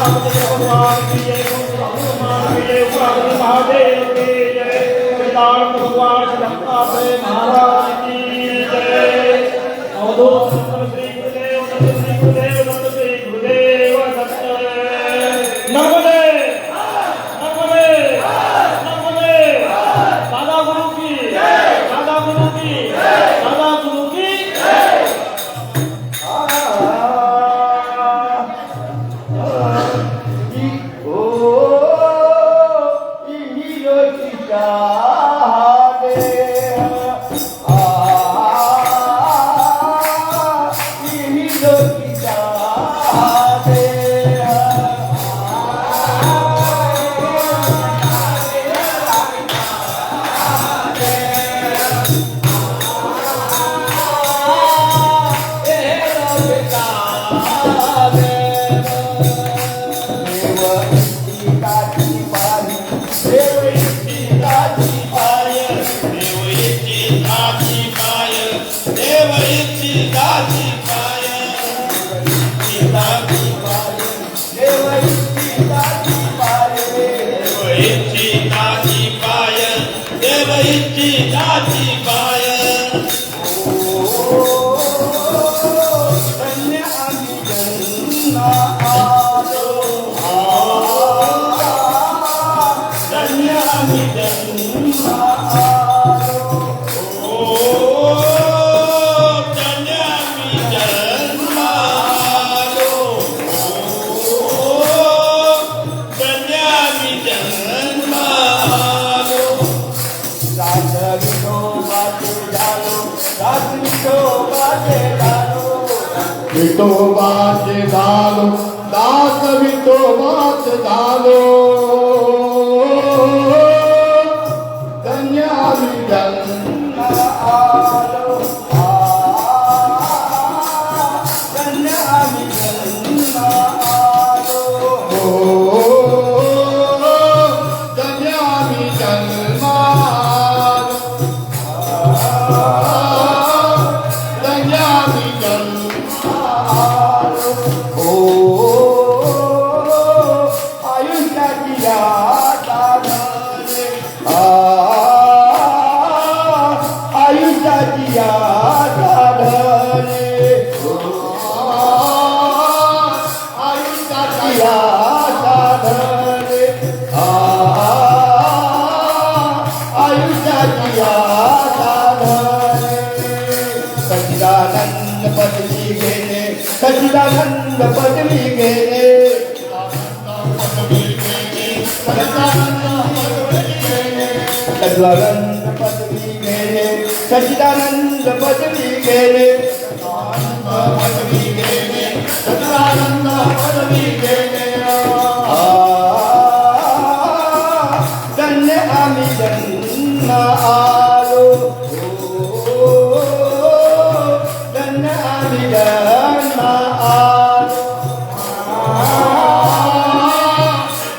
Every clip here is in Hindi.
भगवान की जय, हनुमान की जय, महादेव की जय, वेदांत भगवान दत्तात्रेय महाराज की जय। अवधूत श्री गुरुदेव दत्त, श्री गुरुदेव दत्त, श्री गुरुदेव दत्त। नर्मदे नर्मदे नर्मदे। दादा गुरु की दादा गुरु की दादा गुरु की। विठोबाचे झालो दास, विठोबाचे झालो धन्य आम्ही जन्म आलो, धन्य आम्ही जन्म आलो, धन्य आम्ही जन्म आलो, धन्य आम्ही जन्म आयुष्याची याद आयुष्याची याद आयुष्याची याद आयुष्याची याद सच्चिदानंद पदवी घेणे, सच्चिदानंद पदवी घेणे, सच्चिदानंद पदवी घेणे, सच्चिदानंद पदवी घेणे, सच्चिदानंद पदवी घेणे। धन्य आम्ही जन्म आलो, धन्य आम्ही जन्म आलो,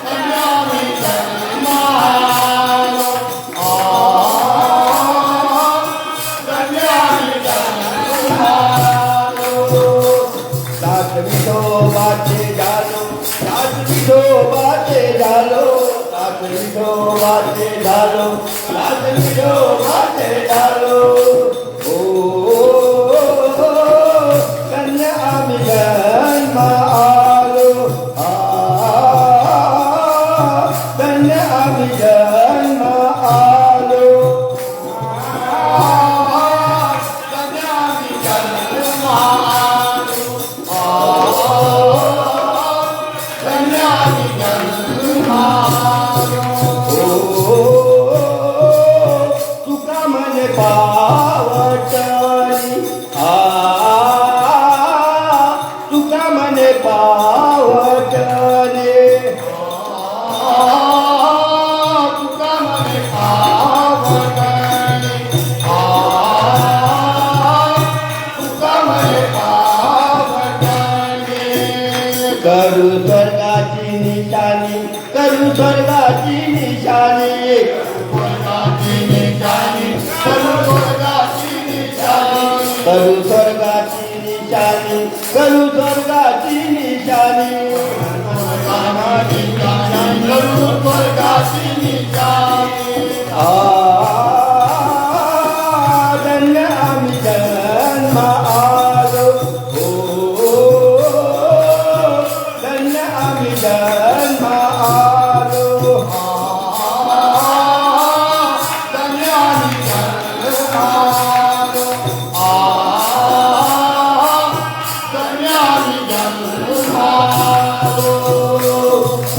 धन्य आम्ही जन्म आलो, धन्य आम्ही जन्म आलो। दास विठोबाचे झालो, दास विठोबाचे झालो, दास विठोबाचे झालो, दास विठोबाचे झालो। धन्य आम्ही जन्म आलो, धन्य आम्ही जन्म आलो, धन्य आम्ही जन्म आलो, धन्य आम्ही जन्म आलो। तुका म्हणे पावटणी, तुका म्हणे पावटणे, तुका म्हणे पावटणे, तुका म्हणे पावटणे। करू स्वर्गाची निशाणी, करू स्वर्गाची निशाणी, स्वर्गाची निशाणी, करू स्वर्गाची निशाणी, करू स्वर्गाची निशाणी, करू स्वर्गाची निशाणी, स्वर्गाची निशाणी धन्य आम्ही जन्म आलो धन्य आम्ही जन्म आलो धन्य आम्ही जन्म आलो धन्य आम्ही जन्म आलो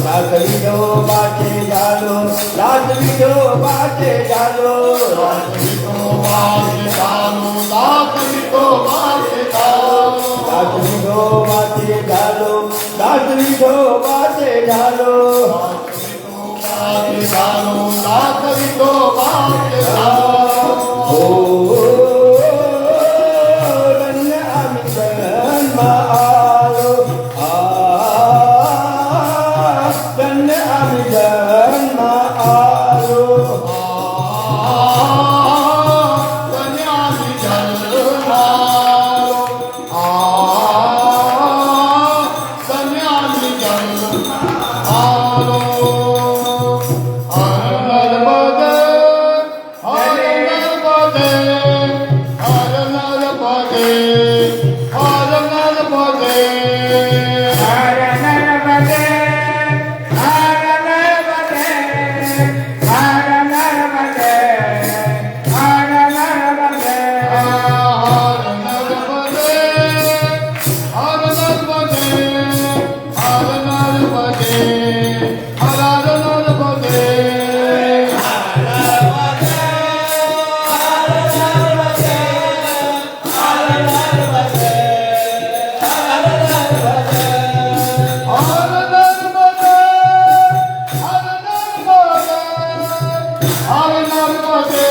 रात विठोबाचे झालो रात विठोबाचे झालो रात विठोबाचे झालो रात विठोबाचे झालो रात विठोबाचे झालो रात विठोबाचे झालो रात विठोबाचे झालो रात विठोबाचे झालो धन्य आम्ही जन्म आलो धन्य आम्ही जन्म आलो धन्य आम्ही जन्म आलो धन्य आम्ही जन्म आलो हर नर्मदे हर नर्मदे हर नर्मदे हर नर्मदे हर नर्मदे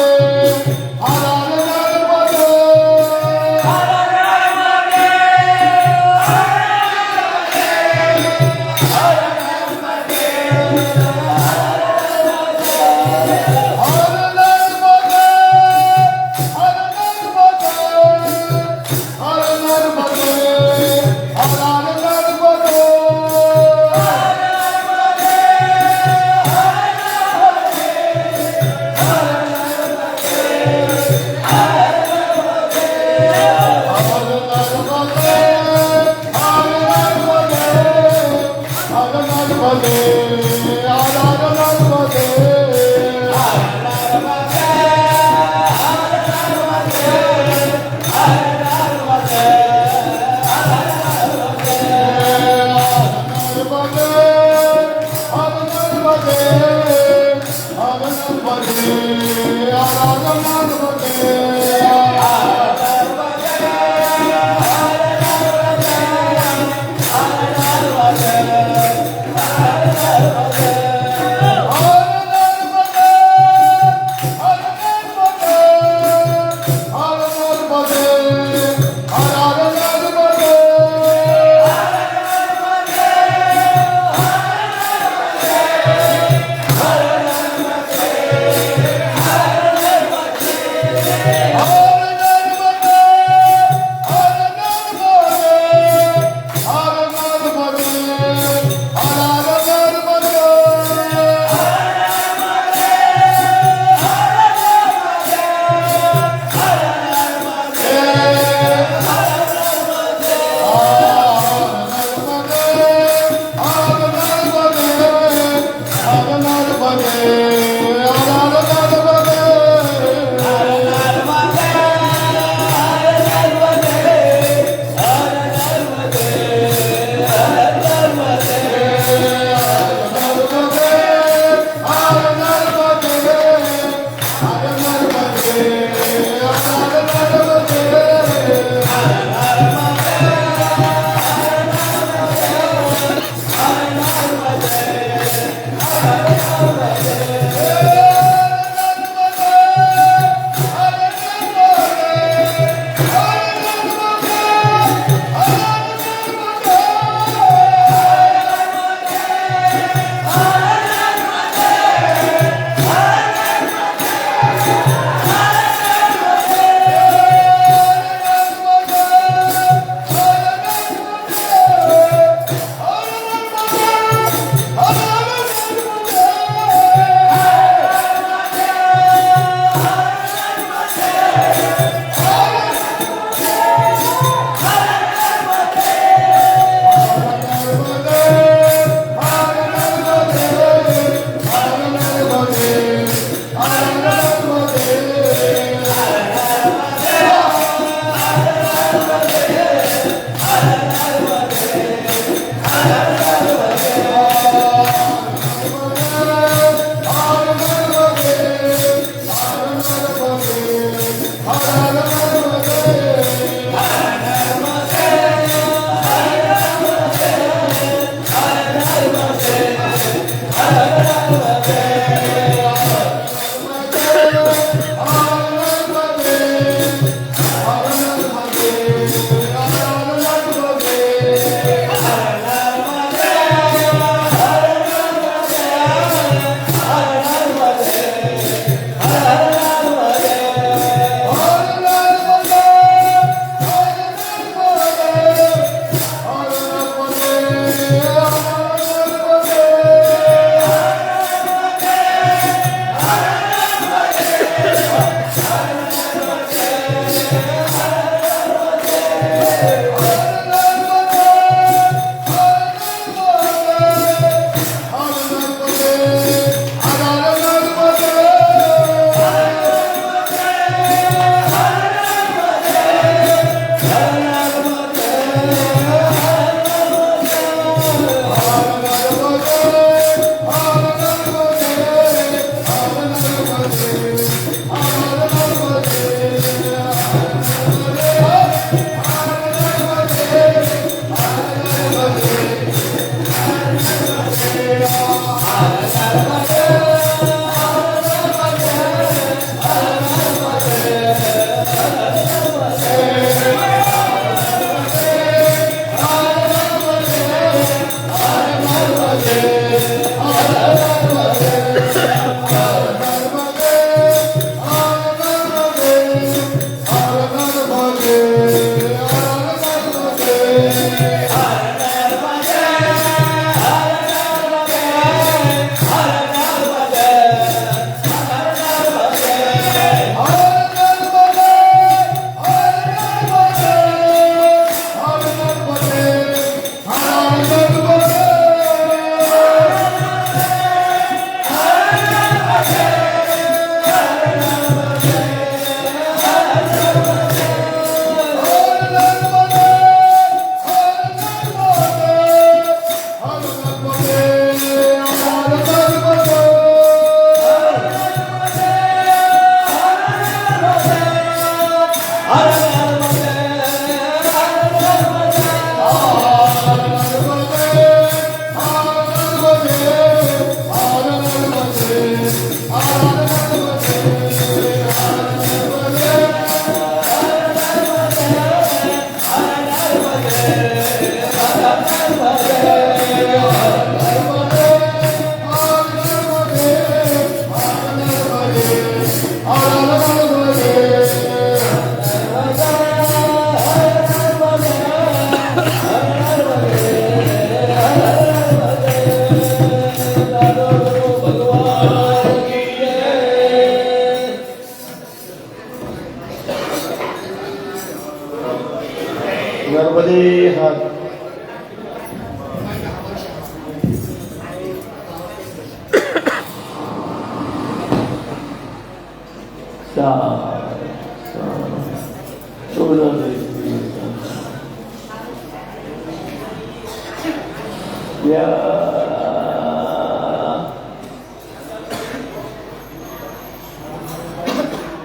नर्मदे हर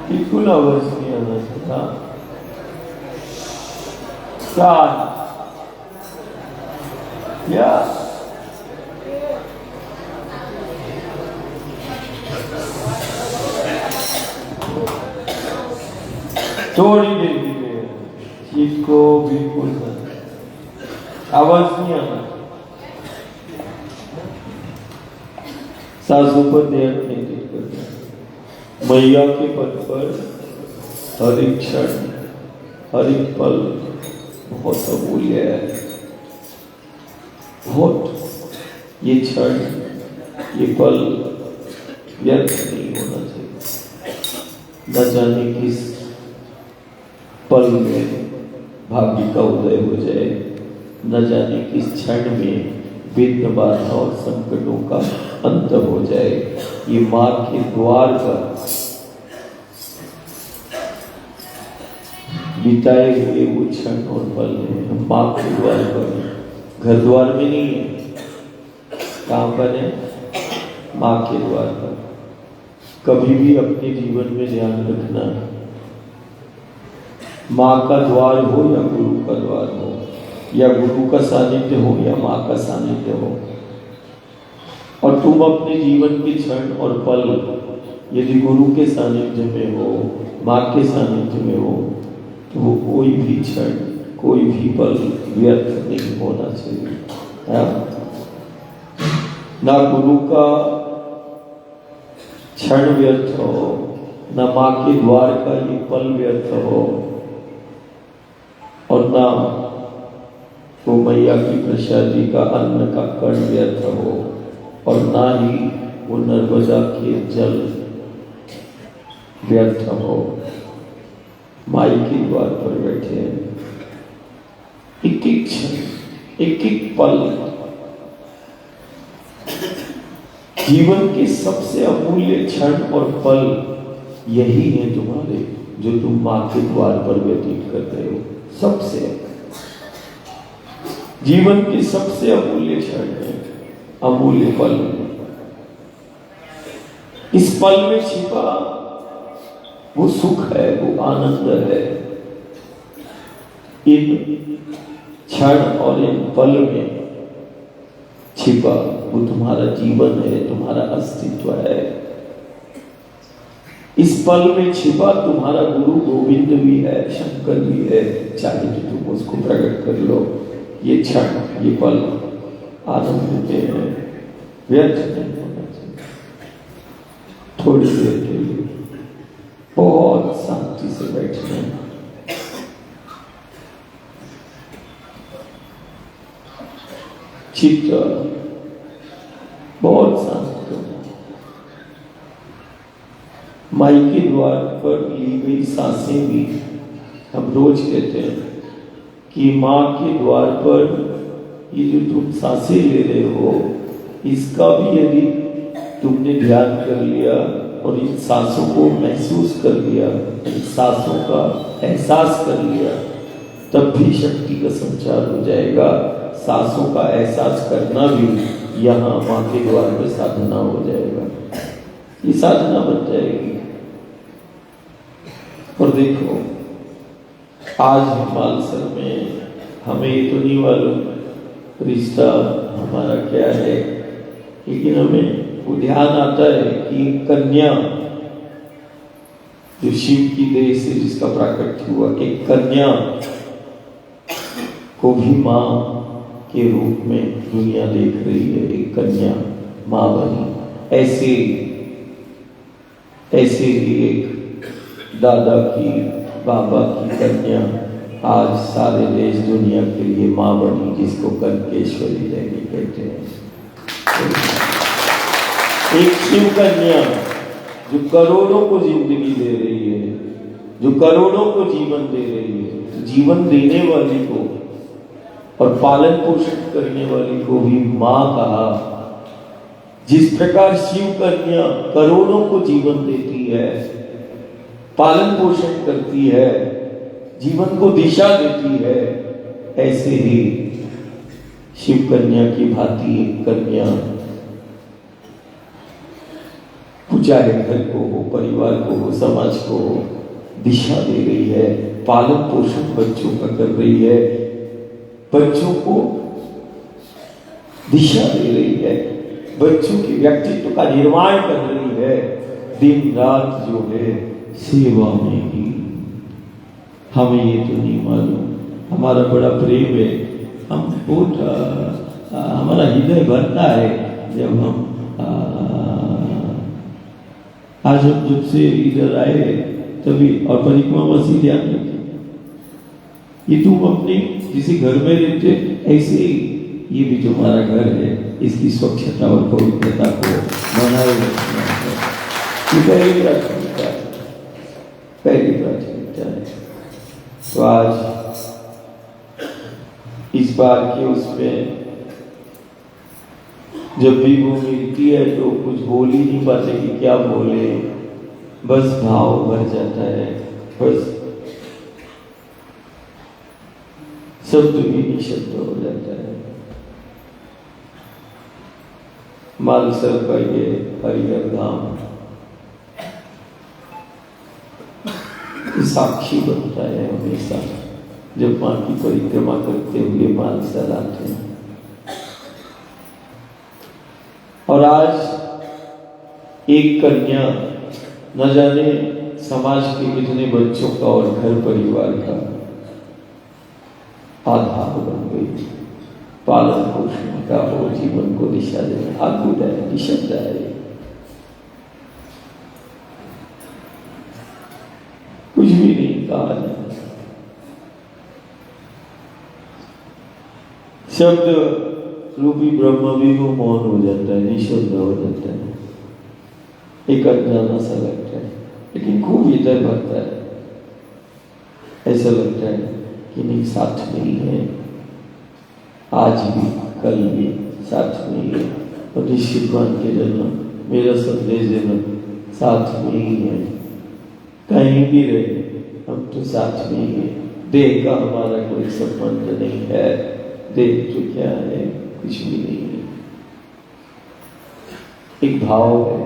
बिल्कुल आवाज नहीं आना था। या थोड़ी देर के लिए चीज को बिल्कुल आवाज नहीं आना। सासू पर ध्यान केंद्रित करना। मैया के पद पर हर एक क्षण हर एक पल बहुत अमूल्य है। बहुत ये क्षण ये पल व्यर्थ नहीं होना चाहिए। न जाने किस पल में भाग्य का उदय हो जाए, न जाने किस क्षण में विघ्न बाधा और संकटों का अंत हो जाए। ये माँ के द्वार पर बिताए हुए वो क्षण और पल है। माँ के द्वार पर, घर द्वार में नहीं है। कहाँ पर है? माँ के द्वार पर। कभी भी अपने जीवन में ध्यान रखना, माँ का द्वार हो या गुरु का द्वार हो, या गुरु का सानिध्य हो या माँ का सानिध्य हो, और तुम अपने जीवन के क्षण और पल यदि गुरु के सानिध्य में हो, माँ के सानिध्य में हो, तो वो कोई भी क्षण कोई भी पल व्यर्थ नहीं होना चाहिए। ना गुरु का क्षण व्यर्थ हो, ना माँ के द्वार का ये पल व्यर्थ हो, और ना वो मैया की प्रसादी का अन्न का कण व्यर्थ हो, और ना ही वो नर्मदा के जल व्यर्थ हो। माई के द्वार पर बैठे हैं, एक एक क्षण एक एक पल जीवन के सबसे अमूल्य क्षण और पल यही है तुम्हारे, जो तुम माँ के द्वार पर व्यतीत कर रहे हो। सबसे जीवन के सबसे अमूल्य क्षण है, अमूल्य पल। इस पल में छिपा वो सुख है, वो आनंद है। इन क्षण और इन पल में छिपा वो तुम्हारा जीवन है, तुम्हारा अस्तित्व है। इस पल में छिपा तुम्हारा गुरु गोविंद भी है, शंकर भी है। चाहे तो तुम उसको प्रकट कर लो। ये क्षण ये पल आनंद देते हैं। व्यर्थ नहीं होना चाहिए। थोड़ी देर के लिए बहुत शांति से बैठना है। चित्त बहुत शांत हो। माई के द्वार पर ली गई सांसें भी हम रोज कहते हैं कि माँ के द्वार पर ये जो तुम सांसें ले रहे हो, इसका भी यदि तुमने ध्यान कर लिया और इन सांसों को महसूस कर लिया, इन सांसों का एहसास कर लिया, तब भी शक्ति का संचार हो जाएगा। सांसों का एहसास करना भी यहाँ माँ के द्वार में साधना हो जाएगा, ये साधना बन जाएगी। और देखो आज हिमालय में हमें ये तो नहीं मालूम रिश्ता हमारा क्या है, लेकिन हमें वो ध्यान आता है कि कन्या जो शिव की देह से जिसका प्राकट्य हुआ, एक कन्या को भी माँ के रूप में दुनिया देख रही है। एक कन्या माँ बनी, ऐसे ही एक दादा की बाबा की कन्या आज सारे देश दुनिया के लिए माँ बनी, जिसको कनकेश्वरी देवी कहते हैं। एक शिव कन्या जो करोड़ों को जिंदगी दे रही है, जो करोड़ों को जीवन दे रही है, जीवन देने वाली को और पालन पोषण करने वाली को भी माँ कहा। जिस प्रकार शिव कन्या करोड़ों को जीवन देती है, पालन पोषण करती है, जीवन को दिशा देती है, ऐसे ही शिव कन्या की भांति एक कन्या चाहे घर को हो, परिवार को हो, समाज को हो, दिशा दे रही है, पालन पोषण बच्चों का कर रही है, बच्चों को दिशा दे रही है, बच्चों के व्यक्तित्व का निर्माण कर रही है। दिन रात जो है सेवा में ही। हमें ये तो नहीं मालूम, हमारा बड़ा प्रेम है, हम बहुत हमारा हृदय भरता है जब हम आज हम जब से इधर आए तभी, और परिक्रमा से ध्यान रखें, ये तुम अपने किसी घर में रहते ऐसे ही ये भी तुम्हारा घर है, इसकी स्वच्छता और पवित्रता को बनाए रखना है। ये पहली प्राथमिकता है, पहली प्राथमिकता है। तो आज इस बार के उसमें जब भी वो मिलती है तो कुछ बोल ही नहीं पाते कि क्या बोले, बस भाव भर जाता है, बस शब्द भी निशब्द हो जाता है। मालसर का ये हरिहर धाम साक्षी बनता है हमेशा, जब माँ की परिक्रमा करते हुए मालसर आते हैं। और आज एक कन्या न जाने समाज के कितने बच्चों का और घर परिवार का आधार बन गई, पालन पोषण का और जीवन को दिशा देना, अद्भुत है, निशब्द है, कुछ भी नहीं कहा जाता। शब्द रूपी ब्रह्म भी वो मौन हो जाता है, निशब्द हो जाता है, एक अज्ञाना सा लगता है, लेकिन खूब हृदय भरता है। ऐसा लगता है कि नहीं, साथ में ही है, आज भी कल भी साथ में ही है, और निश्चित मान के जन्म मेरा संदेश देना साथ में ही है। कहीं भी रहे हम तो साथ में ही है। देह का हमारा कोई संबंध नहीं है, देह तो क्या है, कुछ भी नहीं है, एक भाव है,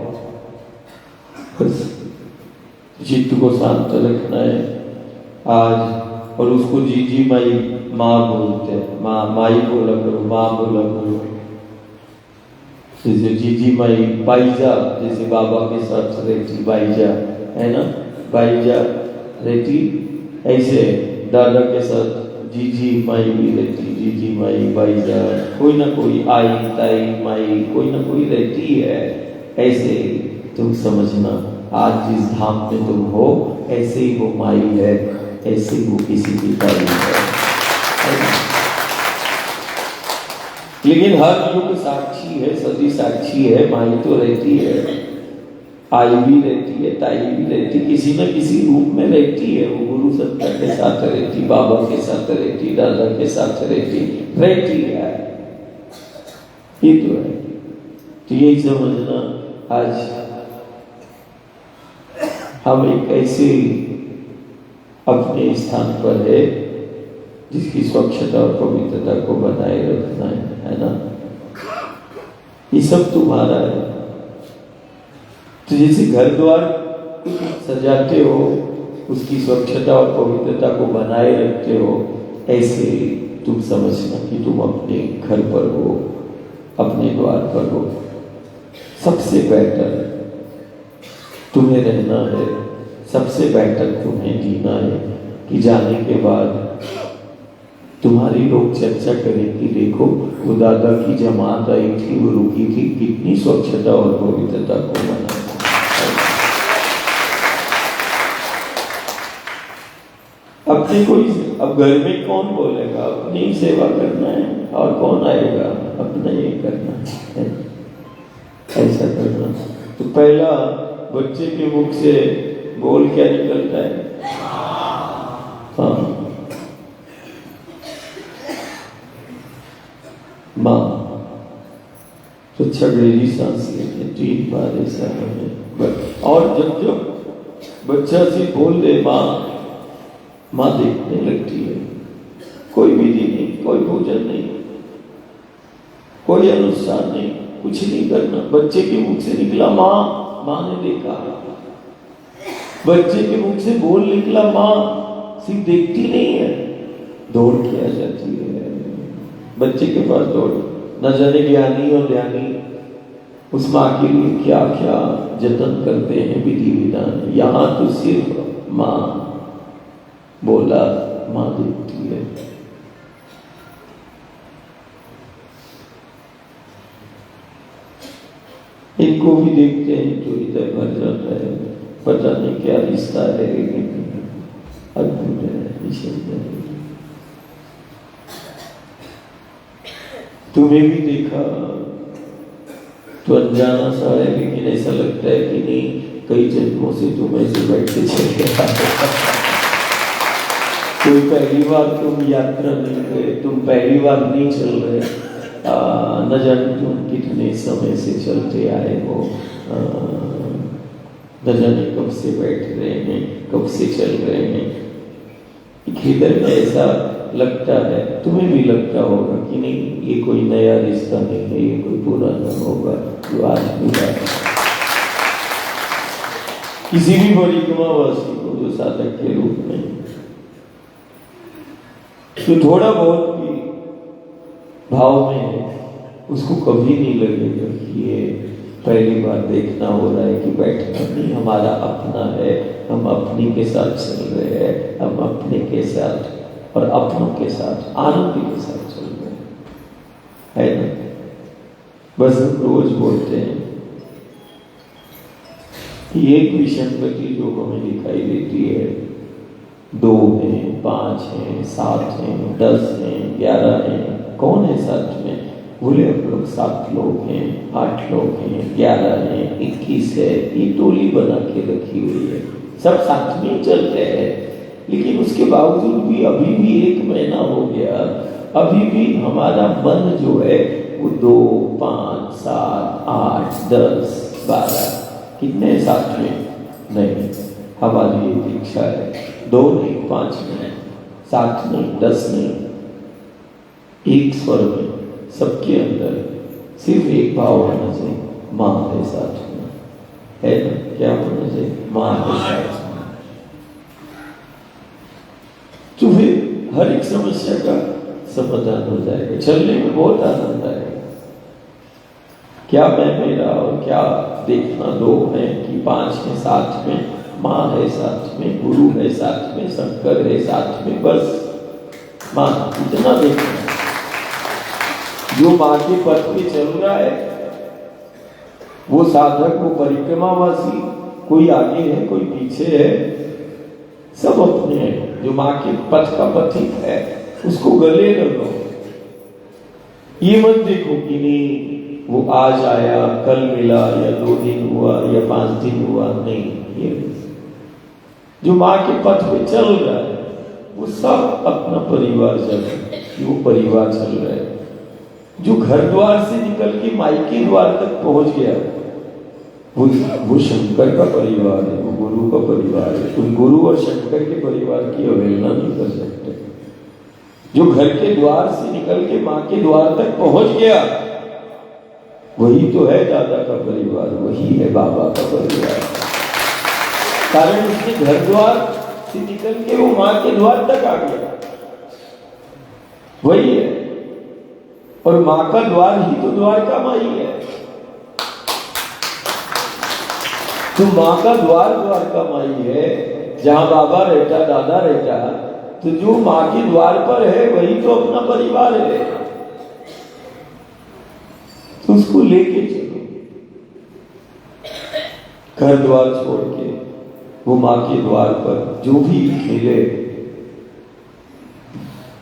बस चित्त को शांत रखना है आज। और उसको जी माई माँ बोलते हैं, माँ माई बोला करो, माँ बोला करो। जैसे जी माई बाईजा, जैसे बाबा के साथ रहती बाईजा है ना, बाईजा रहती, ऐसे दादा के साथ जीजी माई भी रहती, जीजी माई भाईजान, कोई ना कोई आई ताई माई कोई ना कोई रहती है। ऐसे तुम समझना, आज जिस धाम में तुम हो ऐसे ही वो माई है, ऐसे ही वो किसी की ताई है। लेकिन हर युग साक्षी है, सदी साक्षी है, माई तो रहती है, आई भी रहती है, ताई भी रहती, किसी न किसी रूप में रहती है। वो गुरु सत्ता के साथ रहती, बाबा के साथ रहती, दादा के साथ रहती है। ये तो है। तो यही समझना, आज हम एक ऐसे अपने स्थान पर है जिसकी स्वच्छता और पवित्रता को बनाए रखना है ना। ये सब तुम्हारा है। तो जैसे घर द्वार सजाते हो, उसकी स्वच्छता और पवित्रता को बनाए रखते हो, ऐसे तुम समझना कि तुम अपने घर पर हो, अपने द्वार पर हो। सबसे बेहतर तुम्हें रहना है, सबसे बेहतर तुम्हें जीना है कि जाने के बाद तुम्हारी लोग चर्चा करें कि देखो वो दादा की जमात आई थी, वो रुकी थी, कितनी स्वच्छता और पवित्रता को बना। अपने कोई, अब घर में कौन बोलेगा, अपनी ही सेवा करना है और कौन आएगा, अपना ही करना है, ऐसा करना। तो पहला बच्चे के मुख से बोल क्या निकलता है? हाँ, माँ। तो छगड़ेली सांस लेके 3 बार ऐसा है। और जब बच्चा से बोल दे माँ, माँ देखने लगती है। कोई विधि नहीं, कोई भोजन नहीं, कोई अनुष्ठान नहीं, कुछ नहीं करना। बच्चे के मुख से निकला माँ, माँ ने देखा। बच्चे के मुख से बोल निकला माँ, सिर्फ देखती नहीं है, दौड़ के आ जाती है बच्चे के पास। दौड़, न जाने ज्ञानी और ध्यानी उस माँ के लिए क्या क्या जतन करते हैं, विधि विधान। यहाँ तो सिर्फ माँ बोला, माँ देखती है। इनको भी देखते हैं तो हृदय भर जाता है। पता नहीं क्या रिश्ता है, अद्भुत है, निश्चित है। तुम्हें भी देखा तो अनजाना सा है, लेकिन ऐसा लगता है कि नहीं, कई जन्मों से तुम ऐसे बैठते चले कोई पहली बार तुम यात्रा नहीं गए, तुम पहली बार नहीं चल रहे, न जाने तुम कितने समय से चलते आए हो, न जाने कब से बैठ रहे हैं, कब से चल रहे हैं। हृदय में ऐसा लगता है, तुम्हें भी लगता होगा कि नहीं, ये कोई नया रिश्ता नहीं है, ये कोई पुराना होगा जो आज मिला। किसी भी परिक्रमावासी को जो साधक के रूप में, तो थोड़ा बहुत भी भाव में है, उसको कभी नहीं लगेगा कि ये पहली बार देखना हो रहा है कि बैठना नहीं, हमारा अपना है, हम अपनी के साथ चल रहे हैं, हम अपने के साथ और अपनों के साथ, आनंद के साथ चल रहे हैं, है ना। बस हम रोज बोलते हैं कि एक विसंगति जो हमें दिखाई देती है, 2 हैं, 5 हैं, 7 हैं, 10 हैं, 11 हैं, कौन है साथ में? बोले हम लोग 7 लोग हैं, 8 लोग हैं, 11 हैं, 21 है, ये टोली बना के रखी हुई है, सब साथ में चलते हैं। लेकिन उसके बावजूद भी अभी भी 1 महीना हो गया, अभी भी हमारा मन जो है वो 2, 5, 7, 8, 10, 12 कितने साथ में नहीं। हमारी ये दीक्षा है, 2 नहीं, 5 नहीं, 7 नहीं, 10 नहीं, एक स्वर में सबके अंदर सिर्फ एक भाव होना चाहिए, माँ के साथ में, है ना। क्या होना चाहिए? माँ के साथ में। तो फिर हर एक समस्या का समाधान हो जाएगा, चलने में बहुत आनंद आएगा। क्या मैं मेरा और क्या देखना, 2 है कि 5 है साथ में, माँ है साथ में, गुरु है साथ में, शंकर है साथ में, बस मां इतना देखना, जो मां के पथ पे चल रहा है वो साधक, वो परिक्रमावासी, कोई आगे है कोई पीछे है, सब अपने हैं। जो मां के पथ का पथिक है उसको गले लगो। ये मत देखो कि नहीं वो आज आया, कल मिला, या 2 दिन हुआ या 5 दिन हुआ, नहीं। ये जो मां के पथ पे चल रहा है वो सब अपना परिवार चल रहा है, वो परिवार चल रहा है। जो घर द्वार से निकल के मायके द्वार तक पहुंच गया वो शंकर का परिवार है, वो गुरु का परिवार है। तुम गुरु और शंकर के परिवार की अवहेलना नहीं कर सकते। जो घर के द्वार से निकल के मां के द्वार तक पहुंच गया वही तो है दादा का परिवार, वही है बाबा का परिवार। कारण उसने घर द्वार से निकल के वो मां के द्वार तक आ गया, वही है। और मां का द्वार ही तो द्वारका माई है। तो मां का द्वार द्वारका माई है। जहां बाबा रहता, दादा रहता, तो जो मां के द्वार पर है वही तो अपना परिवार है। तो उसको लेके चलो, घर द्वार छोड़ के वो मां के द्वार पर जो भी मिले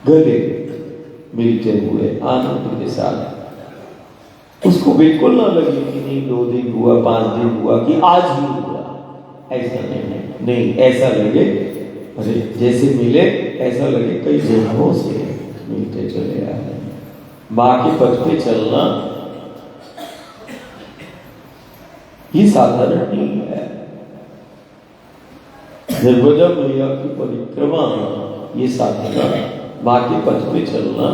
गले मिलते हुए आनंद के साथ, उसको बिल्कुल ना लगे कि नहीं 2 दिन हुआ, 5 दिन हुआ, कि आज ही हुआ। ऐसा नहीं, ऐसा लगे अरे जैसे मिले ऐसा लगे कई जन्मों से मिलते चले आ रहे। मां के पथ पे चलना ये साधारण नहीं है। नर्मदा मैया की परिक्रमा, ये साधना, मां के पथ पे चलना,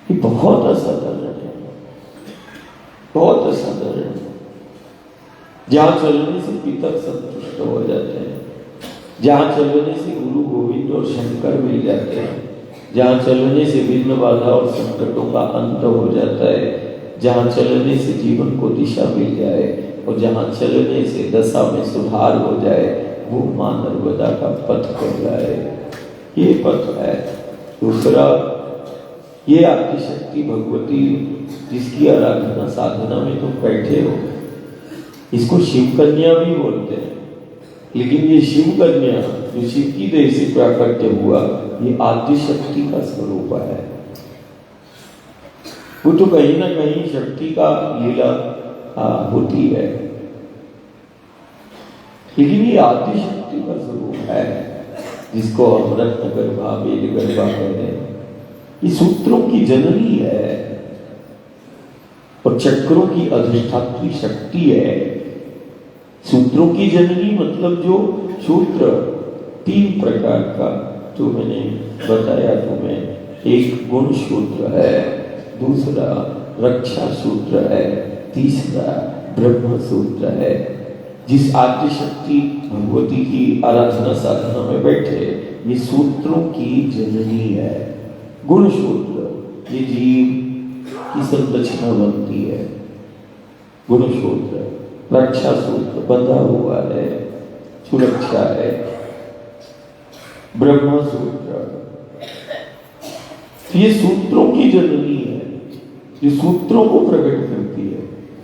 ये बहुत असाधारण है, बहुत असाधारण है। जहां चलने से पिता संतुष्ट हो जाते हैं, जहां चलने से गुरु गोविंद और शंकर मिल जाते हैं, जहां चलने से विघ्न बाधा और संकटों का अंत हो जाता है, जहां चलने से जीवन को दिशा मिल जाए, और जहां चलने से दशा में सुधार हो जाए, वो मां नर्मदा का पथ कहलाए। ये पथ है। दूसरा, ये आपकी शक्ति भगवती जिसकी आराधना साधना में तुम बैठे हो, इसको शिव कन्या भी बोलते हैं। लेकिन ये शिव कन्या जो शिव की देह से प्राकट्य हुआ, ये आदि शक्ति का स्वरूप है। वो तो कहीं ना कहीं शक्ति का लीला होती है, लेकिन ये आदि शक्ति का स्वरूप है, जिसको हम रत्न गर्भा वेद गर्भा कहते हैं। ये सूत्रों की जननी है और चक्रों की अधिष्ठात्री शक्ति है। सूत्रों की जननी मतलब जो सूत्र 3 प्रकार का जो मैंने बताया तुम्हें, एक गुण सूत्र है, दूसरा रक्षा सूत्र है, तीसरा ब्रह्म सूत्र है। जिस आदि शक्ति भगवती की आराधना साधना में बैठे, ये सूत्रों की जननी है। गुण सूत्र ये जीव की संरचना बनती है, गुण सूत्र। रक्षा सूत्र बंधा हुआ है, सुरक्षा है। ब्रह्म सूत्र ये सूत्रों की जननी है, जो सूत्रों को प्रकट करती है।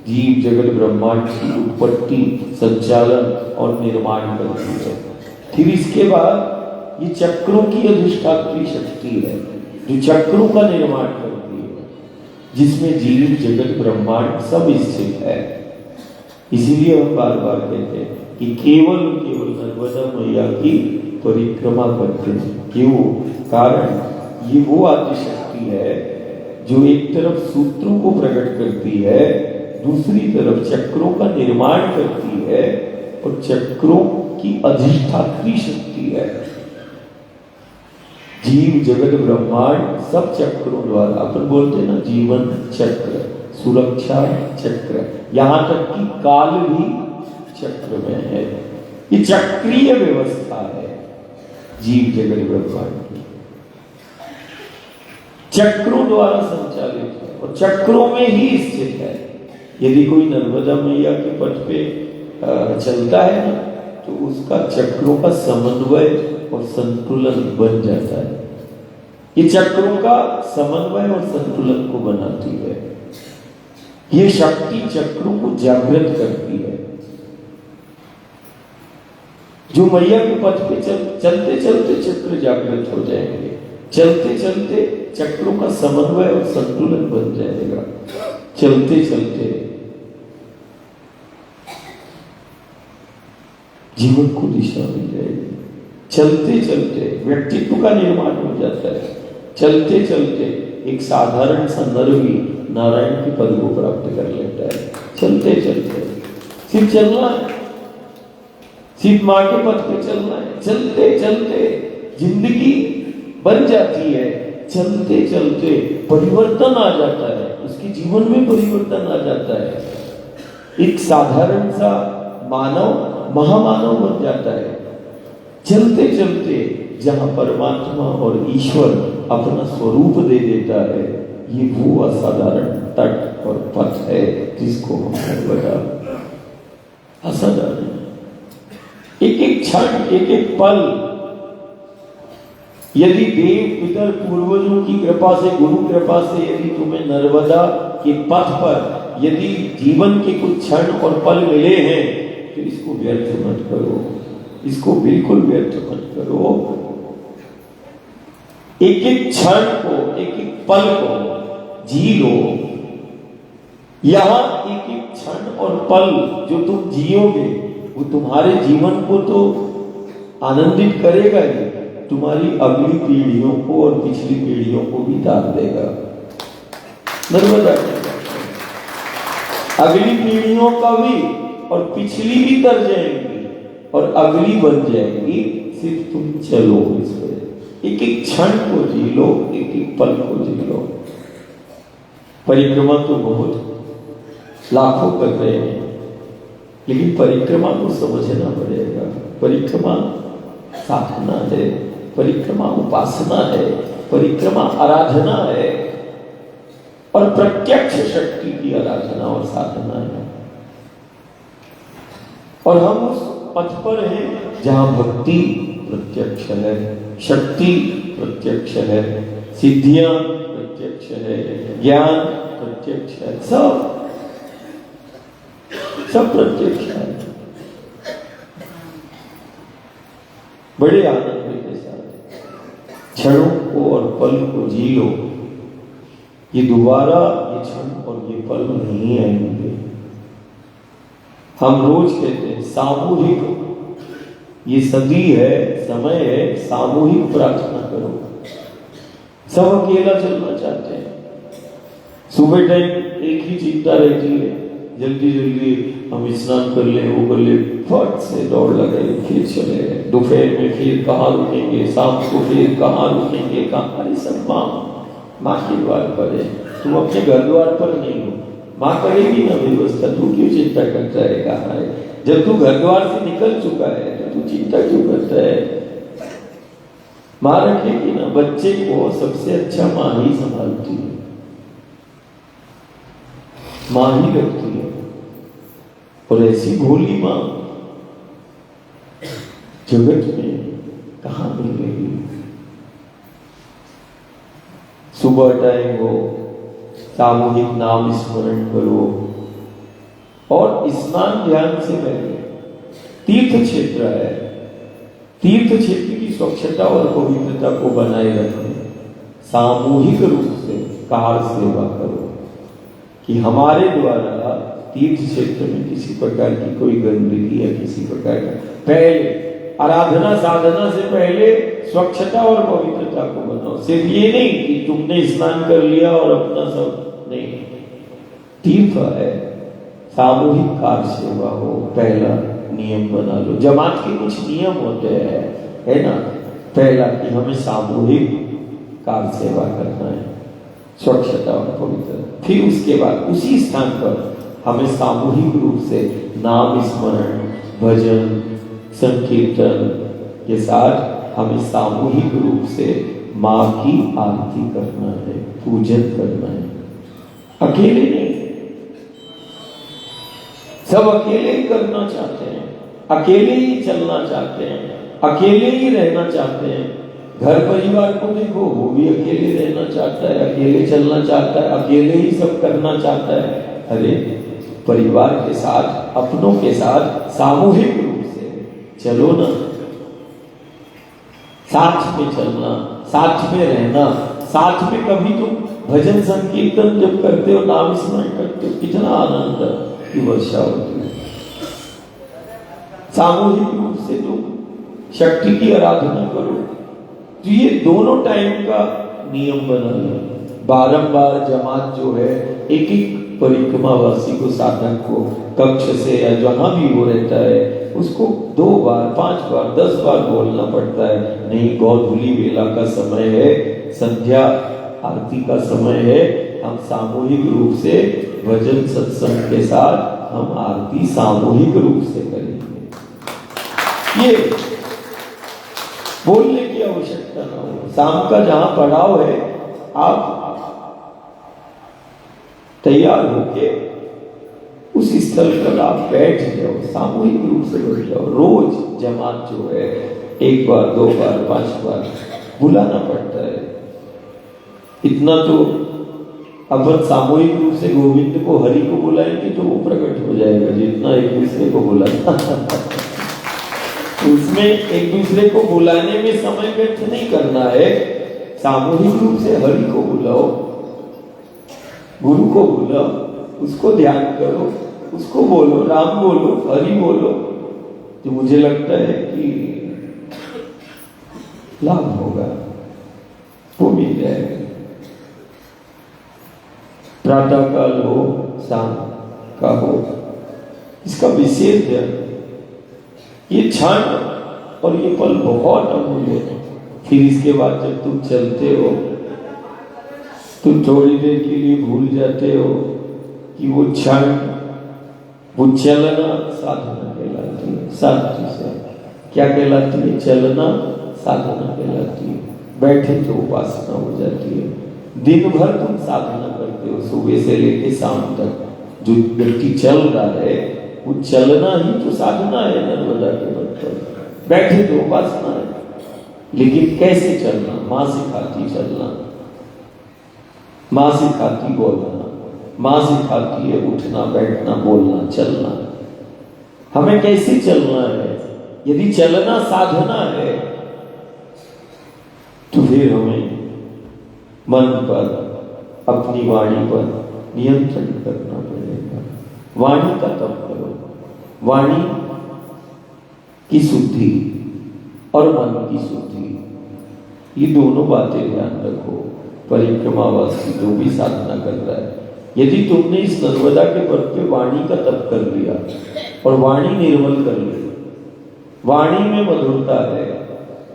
जीव जगत ब्रह्मांड की उत्पत्ति, संचालन और निर्माण करती है। फिर इसके बाद ये चक्रों की अधिष्ठात्री शक्ति है, जो चक्रों का निर्माण करती है, जिसमें जीव जगत ब्रह्मांड सब स्थित है। इसीलिए हम बार बार कहते हैं कि केवल नर्मदा मैया की परिक्रमा करते हैं। क्यों? कारण ये वो आदि शक्ति है जो एक तरफ सूत्रों को प्रकट करती है, दूसरी तरफ चक्रों का निर्माण करती है, और चक्रों की अधिष्ठात्री शक्ति है। जीव जगत ब्रह्मांड सब चक्रों द्वारा, अपन बोलते हैं ना जीवन चक्र, सुरक्षा चक्र, यहां तक कि काल भी चक्र में है। ये चक्रीय व्यवस्था है जीव जगत ब्रह्मांड की, चक्रों द्वारा संचालित है और चक्रों में ही स्थित है। यदि कोई नर्मदा मैया के पथ पे चलता है ना, तो उसका चक्रों का समन्वय और संतुलन बन जाता है। ये चक्रों का समन्वय और संतुलन को बनाती है। ये शक्ति चक्रों को जागृत करती है। जो मैया के पथ पे चलते चलते चक्र जागृत हो जाएंगे, चलते चलते चक्रों का समन्वय और संतुलन बन जाएगा। चलते चलते जीवन को दिशा मिल जाएगी। चलते चलते व्यक्तित्व का निर्माण हो जाता है। चलते चलते एक साधारण सा नर भी नारायण के पद को प्राप्त कर लेता है। चलते चलते सिर्फ चलना है, सिर्फ मां के पथ पे चलना है। चलते चलते जिंदगी बन जाती है। चलते चलते परिवर्तन आ जाता है, उसके जीवन में परिवर्तन आ जाता है। एक साधारण सा मानव महामानव बन जाता है। चलते चलते जहां परमात्मा और ईश्वर अपना स्वरूप दे देता है, ये वो असाधारण तट और पथ है जिसको हमने बता। असाधारण एक एक क्षण, एक एक पल, यदि देव पितर पूर्वजों की कृपा से, गुरु कृपा से यदि तुम्हें नर्मदा के पथ पर यदि जीवन के कुछ क्षण और पल मिले हैं, तो इसको व्यर्थ मत करो, इसको बिल्कुल व्यर्थ मत करो। एक एक क्षण को, एक एक पल को जी लो। यहां एक एक क्षण और पल जो तुम जियोगे वो तुम्हारे जीवन को तो आनंदित करेगा ही, तुम्हारी अगली पीढ़ियों को और पिछली पीढ़ियों को भी दान देगा। नर्मदा अगली पीढ़ियों का भी और पिछली भी तर जाएंगी और अगली बन जाएंगी। सिर्फ तुम चलो इस पर, एक एक क्षण को जी लो, एक एक पल को जी लो। परिक्रमा तो बहुत लाखों कर रहे हैं, लेकिन परिक्रमा को समझना पड़ेगा। परिक्रमा साधना है, परिक्रमा उपासना है, परिक्रमा आराधना है और प्रत्यक्ष शक्ति की आराधना और साधना है। और हम उस पथ पर हैं जहां भक्ति प्रत्यक्ष है, शक्ति प्रत्यक्ष है, सिद्धियां प्रत्यक्ष है, ज्ञान प्रत्यक्ष है, सब प्रत्यक्ष है। बड़े आनंद के साथ क्षणों को और पल को जी लो। ये दोबारा ये क्षण और ये पल नहीं आएंगे। हम रोज कहते हैं सामूहिक, ये सदी है, समय है, सामूहिक प्रार्थना करो। सब अकेला चलना चाहते हैं। सुबह टाइम एक ही चिंता रहती है, जल्दी जल्दी हम स्नान कर ले, वो कर ले, फट से दौड़ लगे, फिर चले। दोपहर में फिर कहाँ रुकेंगे, शाम को फिर कहाँ रुकेंगे, कहाँ? अरे सब माँ के द्वार पर है, तुम अपने घर द्वार पर नहीं हो। माँ करेगी ना व्यवस्था, तू क्यों चिंता करता है? कहाँ है? जब तू घर द्वार से निकल चुका है तो तू चिंता क्यों करता है? माँ रखेगी ना। बच्चे को सबसे अच्छा माँ ही संभालती है, माँ ही रखती है। और ऐसी भोली माँ जगत में कहाँ मिलेगी? सुबह टाइम हो, सामूहिक नाम स्मरण करो और स्नान ध्यान से पहले तीर्थ क्षेत्र है, तीर्थ क्षेत्र की स्वच्छता और पवित्रता को बनाए रखें। सामूहिक रूप से कार सेवा करो कि हमारे द्वारा तीर्थ क्षेत्र में किसी प्रकार की कोई गंदगी या किसी प्रकार का, पहले आराधना साधना से पहले स्वच्छता और पवित्रता को बनाओ। सिर्फ ये नहीं कि तुमने स्नान कर लिया और अपना सब नहीं, तीर्थ है, सामूहिक कार सेवा हो, पहला नियम बना लो। जमात के कुछ नियम होते हैं, है ना? पहला कि हमें सामूहिक कार सेवा करना है, स्वच्छता और पवित्रता। फिर उसके बाद उसी स्थान पर हमें सामूहिक रूप से नाम स्मरण, भजन, संकीर्तन के साथ हमें सामूहिक रूप से माँ की आरती करना है, पूजन करना है। अकेले नहीं, सब अकेले ही करना चाहते हैं, अकेले ही चलना चाहते हैं, अकेले ही रहना चाहते हैं, घर परिवार को देखो, वो भी अकेले रहना चाहता है, अकेले चलना चाहता है, अकेले ही सब करना चाहता है। अरे परिवार के साथ, अपनों के साथ सामूहिक रूप से चलो ना, साथ में चलना, साथ में रहना, साथ में कभी तुम भजन संकीर्तन जब करते हो, नाम स्मरण करते हो, कितना आनंद की वर्षा होती है। सामूहिक रूप से तुम शक्ति की आराधना करो। तो ये दोनों टाइम का नियम बना है। बारंबार जमात जो है, एक एक परिक्रमावासी को, साधक को कक्ष से या जहां भी वो रहता है, उसको 2 बार, 5 बार, 10 बार बोलना पड़ता है। नहीं, गौधूली वेला का समय है, संध्या आरती का समय है, हम सामूहिक रूप से भजन सत्संग के साथ हम आरती सामूहिक रूप से करेंगे। ये बोलने की आवश्यकता ना हो। शाम का जहां पड़ाव है, आप तैयार होके उस स्थल पर आप बैठ जाओ, सामूहिक रूप से बैठ जाओ। रोज जमात जो है 1 बार, 2 बार, 5 बार बुलाना पड़ता है। इतना तो अपन सामूहिक रूप से गोविंद को, हरि को बुलाएंगे तो वो प्रकट हो जाएगा, जितना एक दूसरे को बुलाना उसमें एक दूसरे को बुलाने में समय व्यर्थ नहीं करना है। सामूहिक रूप से हरि को बुलाओ, गुरु को बुलाओ, उसको ध्यान करो, उसको बोलो, राम बोलो, हरि बोलो, तो मुझे लगता है कि लाभ होगा, वो मिल जाएगा। प्रातः काल हो, शाम का हो, इसका विशेष ध्यान। ये क्षण और ये पल बहुत अमूल्य है। फिर इसके बाद जब तुम चलते हो, तुम थोड़ी देर के लिए भूल जाते हो कि वो क्षण, वो चलना साधना कहलाती है। शांति से क्या कहलाती है? चलना साधना कहलाती है। बैठे तो उपासना हो जाती है। दिन भर तुम साधना करते हो, सुबह से लेकर शाम तक। जो व्यक्ति चल रहा है, वो चलना ही तो साधना है। नर्मदा के तट पर बैठे तो उपासना है, लेकिन कैसे चलना? माँ सिखाती चलना, माँ सिखाती बोलना, माँ सिखाती है उठना, बैठना, बोलना, चलना। हमें कैसे चलना है? यदि चलना साधना है तो फिर हमें मन पर, अपनी वाणी पर नियंत्रण करना पड़ेगा। वाणी का तप करो, वाणी की शुद्धि और मन की शुद्धि, ये दोनों बातें ध्यान रखो। परिक्रमावासी जो भी साधना कर रहा है, यदि तुमने इस नर्मदा के पर्व पे वाणी का तप कर लिया और वाणी निर्मल कर ली, वाणी में मधुरता है,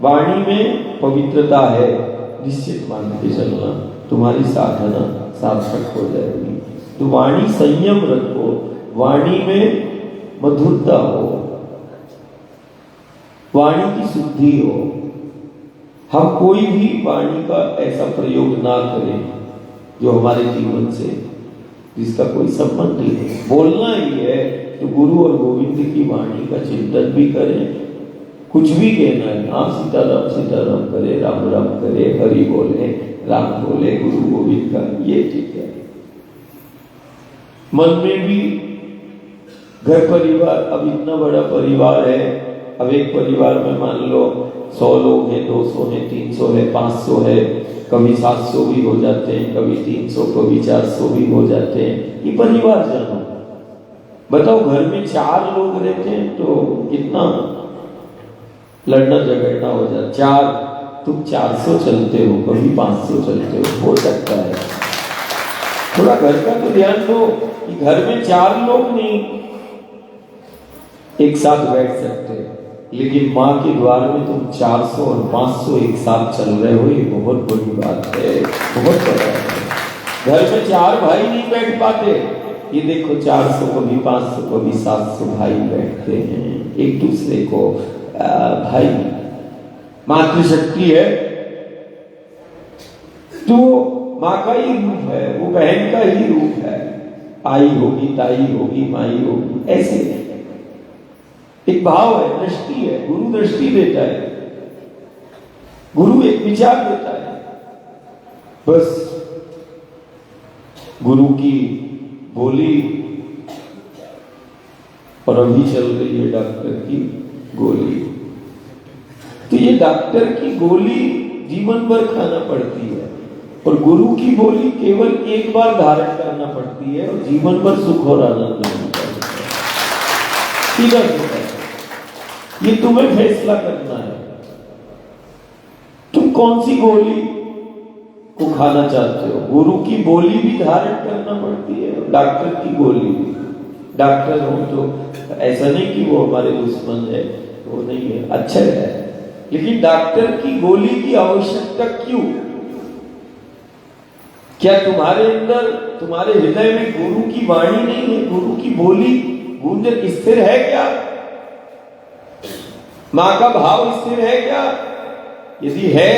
वाणी में पवित्रता है, निश्चित मान के चलना तुम्हारी साधना सार्थक हो जाएगी। तो वाणी संयम रखो, वाणी में मधुरता हो, वाणी की शुद्धि हो। हम कोई भी वाणी का ऐसा प्रयोग ना करें जो हमारे जीवन से, जिसका कोई संबंध नहीं है। बोलना ही है तो गुरु और गोविंद की वाणी का चिंतन भी करें। कुछ भी कहना है, आप सीताराम करे, राम राम करे, हरि बोले, राम बोले, गुरु गोविंद का, ये ठीक है। मन में भी घर परिवार, अब इतना बड़ा परिवार है, अब एक परिवार में मान लो 100 लोग हैं, 200 हैं, 300 है, 500 है, कभी 700 भी हो जाते हैं, कभी 300, कभी 400 भी हो जाते हैं। ये परिवार जानो, बताओ घर में 4 लोग रहते हैं तो कितना लड़ना झगड़ना हो जाता। 4, तुम 400 चलते हो, कभी 500 चलते हो सकता है। थोड़ा घर का तो ध्यान दो कि घर में 4 लोग नहीं एक साथ बैठ सकते, लेकिन माँ के द्वार में तुम 400 और 500 एक साथ चल रहे हो, ये बहुत बड़ी बात है, बहुत बड़ा है। घर में 4 भाई नहीं बैठ पाते, ये देखो 400, कभी 500, कभी 700 भाई बैठते हैं एक दूसरे को। भाई मातृशक्ति है तो माँ का ही रूप है, वो बहन का ही रूप है। आई होगी, ताई होगी, माई होगी, ऐसे एक भाव है, दृष्टि है, गुरु दृष्टि देता है। गुरु एक विचार देता है, बस गुरु की बोली और अभी चल रही है डॉक्टर की गोली। तो ये डॉक्टर की गोली जीवन भर खाना पड़ती है और गुरु की बोली केवल एक बार धारण करना पड़ती है और जीवन भर सुख और आनंद मिलता है। सीधा सीधा ये तुम्हें फैसला करना है, तुम कौन सी गोली को खाना चाहते हो। गुरु की बोली भी धारण करना पड़ती है, डॉक्टर की गोली भी। डॉक्टर हो तो ऐसा नहीं कि वो हमारे दुश्मन है, वो नहीं है, अच्छा है, लेकिन डॉक्टर की गोली की आवश्यकता क्यों? क्या तुम्हारे अंदर, तुम्हारे हृदय में गुरु की वाणी नहीं है, गुरु की बोली गूंजन स्थिर है क्या? मां का भाव स्थिर है क्या? यदि है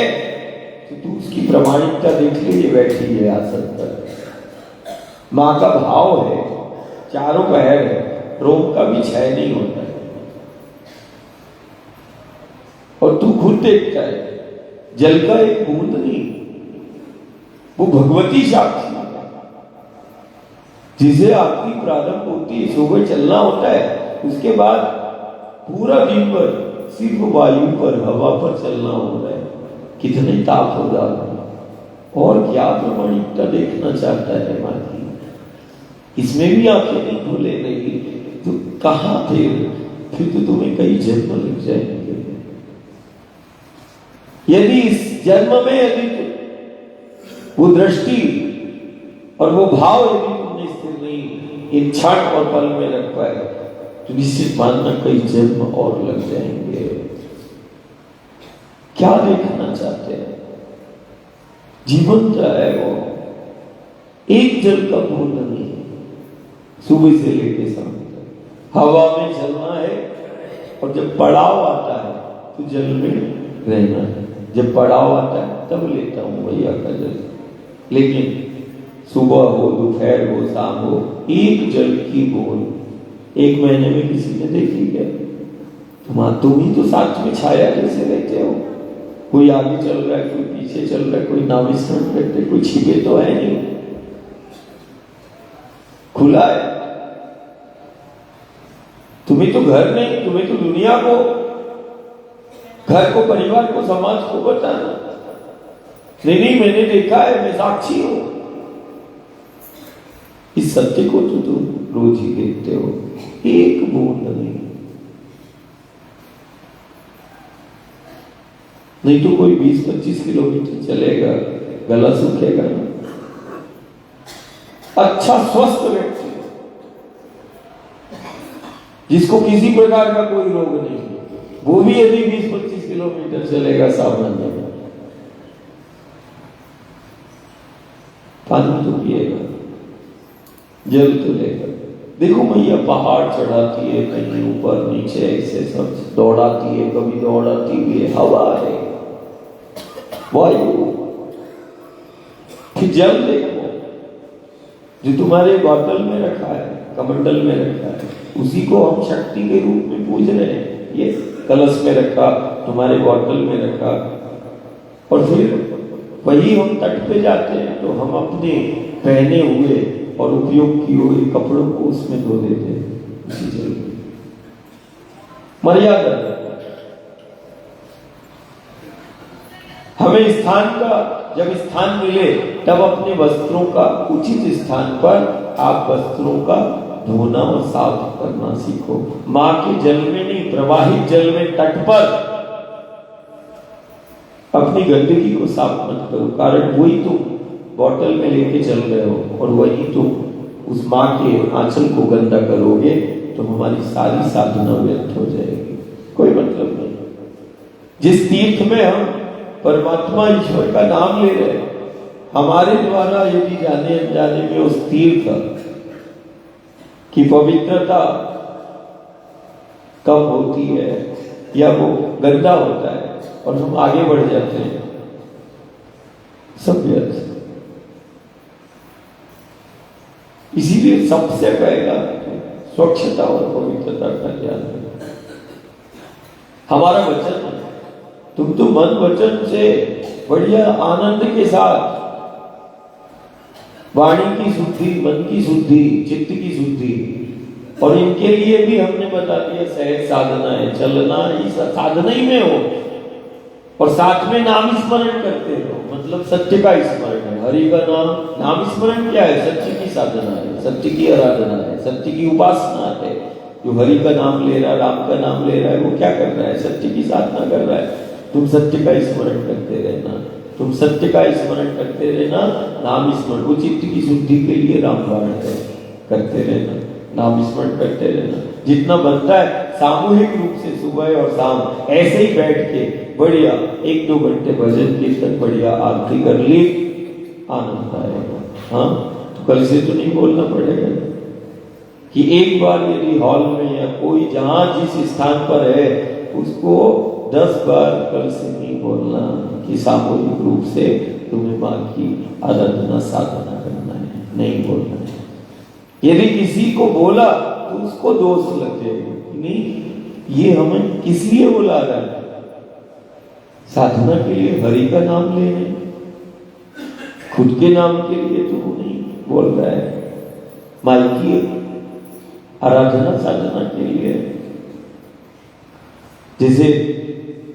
तो तू उसकी प्रामाणिकता देख लीजिए, बैठी है आसन पर, मां का भाव है, चारों पैर है, रोम का भी क्षय नहीं होता है। और तू खुद देखता है जल का एक बूंद नहीं, वो भगवती साक्षी जिसे आपकी प्रारंभ होती है, सुबह चलना होता है, उसके बाद पूरा दिन भर सिर्फ वायु पर, हवा पर चलना हो रहा है, कितने ताप हो रहा है। और क्या प्रामाणिकता देखना चाहता है मां की, इसमें भी आंखें नहीं खोले नहीं तो कहां फिर तो तुम्हें कई जन्म लग जाएंगे। यदि इस जन्म में यदि वो दृष्टि और वो भाव यदि तुमने स्थिर नहीं इन क्षण और पल में रख पाए तो निश्चित मानना कई जन्म और लग जाएंगे। क्या देखना चाहते हैं? जीवन क्या है वो? एक जल का बूंद नहीं, सुबह से लेके शाम तक हवा में चलना है और जब पड़ाव आता है तो जल में रहना है। जब पड़ाव आता है तब लेता हूं भैया का जल, लेकिन सुबह हो, दोपहर हो, शाम हो, एक जल की बूंद एक महीने में किसी ने देखी क्या? तुम ही तो साथ में छाया जैसे रहते हो, कोई आगे चल रहा है, कोई पीछे चल रहा है, कोई नाविस्मरण करते, कोई छिपे तो है नहीं, खुला है। तुम्हें तो घर नहीं, तुम्हें तो दुनिया को, घर को, परिवार को, समाज को बताना। नहीं, मैंने देखा है, मैं साक्षी हूं। इस सत्य को तो तुम रोज ही देखते हो, एक बूंद नहीं तो कोई 20-25 किलोमीटर चलेगा, गला सूखेगा ना। अच्छा स्वस्थ व्यक्ति जिसको किसी प्रकार का कोई रोग नहीं, वो भी यदि 20-25 किलोमीटर चलेगा सामान्य में, पानी तो पिएगा, जल तो लेगा। देखो मैया पहाड़ चढ़ाती है, कहीं ऊपर नीचे ऐसे सब दौड़ाती है, कभी दौड़ाती भी है, हवा है, वायु, फिर जल देखो जो तुम्हारे बॉटल में रखा है, कमंडल में रखा है, उसी को हम शक्ति के रूप में पूज रहे हैं। ये कलश में रखा, तुम्हारे बॉटल में रखा, और फिर वही हम तट पे जाते हैं तो हम अपने पहने हुए और उपयोग किए हुए कपड़ों को उसमें धो देते हैं, उसी जल में। मर्यादा, हमें स्थान का जब स्थान मिले तब अपने वस्त्रों का उचित स्थान पर आप वस्त्रों का धोना और साफ करना सीखो। मां के जल में नहीं, प्रवाहित जल में तट पर अपनी गंदगी को साफ मत करो, कारण वही तुम बॉटल में लेके चल रहे हो और वही तुम उस मां के आंचल को गंदा करोगे तो हमारी सारी साधना व्यर्थ हो जाएगी, कोई मतलब नहीं। जिस तीर्थ में हम परमात्मा ईश्वर का नाम ले रहे हैं, हमारे द्वारा यदि जाने अनजाने में उस तीर्थ की पवित्रता कम होती है या वो गंदा होता है और हम आगे बढ़ जाते हैं, सब व्यर्थ। इसीलिए सबसे पहला स्वच्छता और पवित्रता का ज्ञान है। हमारा वचन तुम तो मन वचन से बढ़िया आनंद के साथ वाणी की शुद्धि, मन की शुद्धि, चित्त की शुद्धि, और इनके लिए भी हमने बता दिया सहज साधना है, चलना इस साधना ही में हो, और साथ में नाम स्मरण करते रहो, मतलब सत्य का स्मरण है, हरि का नाम स्मरण क्या है? सत्य की साधना है, सत्य की आराधना है, सत्य की उपासना है। जो हरि का नाम ले रहा है, राम का नाम ले रहा है, वो क्या कर रहा है? सत्य की साधना कर रहा है। तुम सत्य का स्मरण करते रहना, तुम सत्य का स्मरण करते रहना, नाम स्मरण, वो चित्त की शुद्धि के लिए रामबाण है, करते रहना, नाम स्मरण करते रहना। जितना बनता है सामूहिक रूप से सुबह और शाम ऐसे ही बैठ के बढ़िया 1-2 घंटे भजन कीर्तन बढ़िया आरती कर ली, आनंद आएगा। हाँ, तो कल से तो नहीं बोलना पड़ेगा कि एक बार यदि हॉल में या कोई जहां जिस स्थान पर है उसको 10 बार कल से नहीं बोलना कि सामूहिक रूप से तुम्हें मां की आराधना साधना करना है, नहीं बोलना है। यदि किसी को बोला तो उसको दोष लग जाएगा, नहीं ये हमें किस लिए बुला रहा है? साधना के लिए, हरि का नाम लेने, खुद के नाम के लिए तो वो नहीं बोल रहा है। माई की आराधना साधना के लिए, जैसे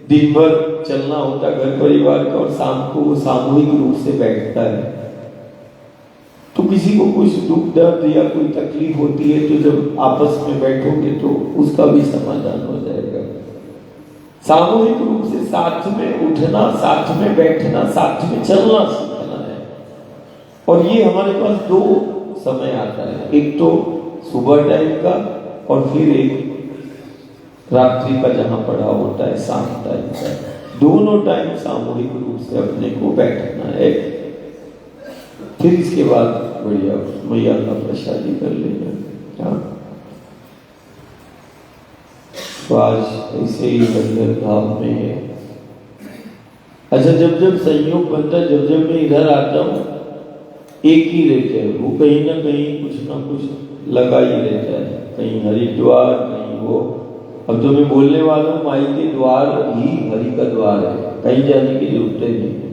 दिन भर चलना होता घर परिवार का और शाम को वो सामूहिक रूप से बैठता है, तो किसी को कुछ दुख दर्द या कोई तकलीफ होती है तो जब आपस में बैठोगे तो उसका भी समाधान हो जाएगा। सामूहिक रूप से साथ में उठना, साथ में बैठना, साथ में चलना सीखना है। और ये हमारे पास 2 समय आता है, एक तो सुबह टाइम का और फिर एक रात्रि का जहां पड़ा होता है शाम टाइम का। दोनों टाइम सामूहिक रूप से अपने को बैठना है। फिर इसके बाद बढ़िया मैया का प्रसादी कर लेना। हाँ, तो आज ऐसे ही लंगर धाम में है। अच्छा, जब जब संयोग बनता है, जब जब मैं इधर आता हूँ एक ही रहते हैं, वो कहीं ना कुछ लगा ही रहता है, कहीं हरिद्वार, कहीं वो। अब जो मैं बोलने वाला हूँ, माई के द्वार ही हरि का द्वार है, कहीं जाने की जरूरत नहीं है।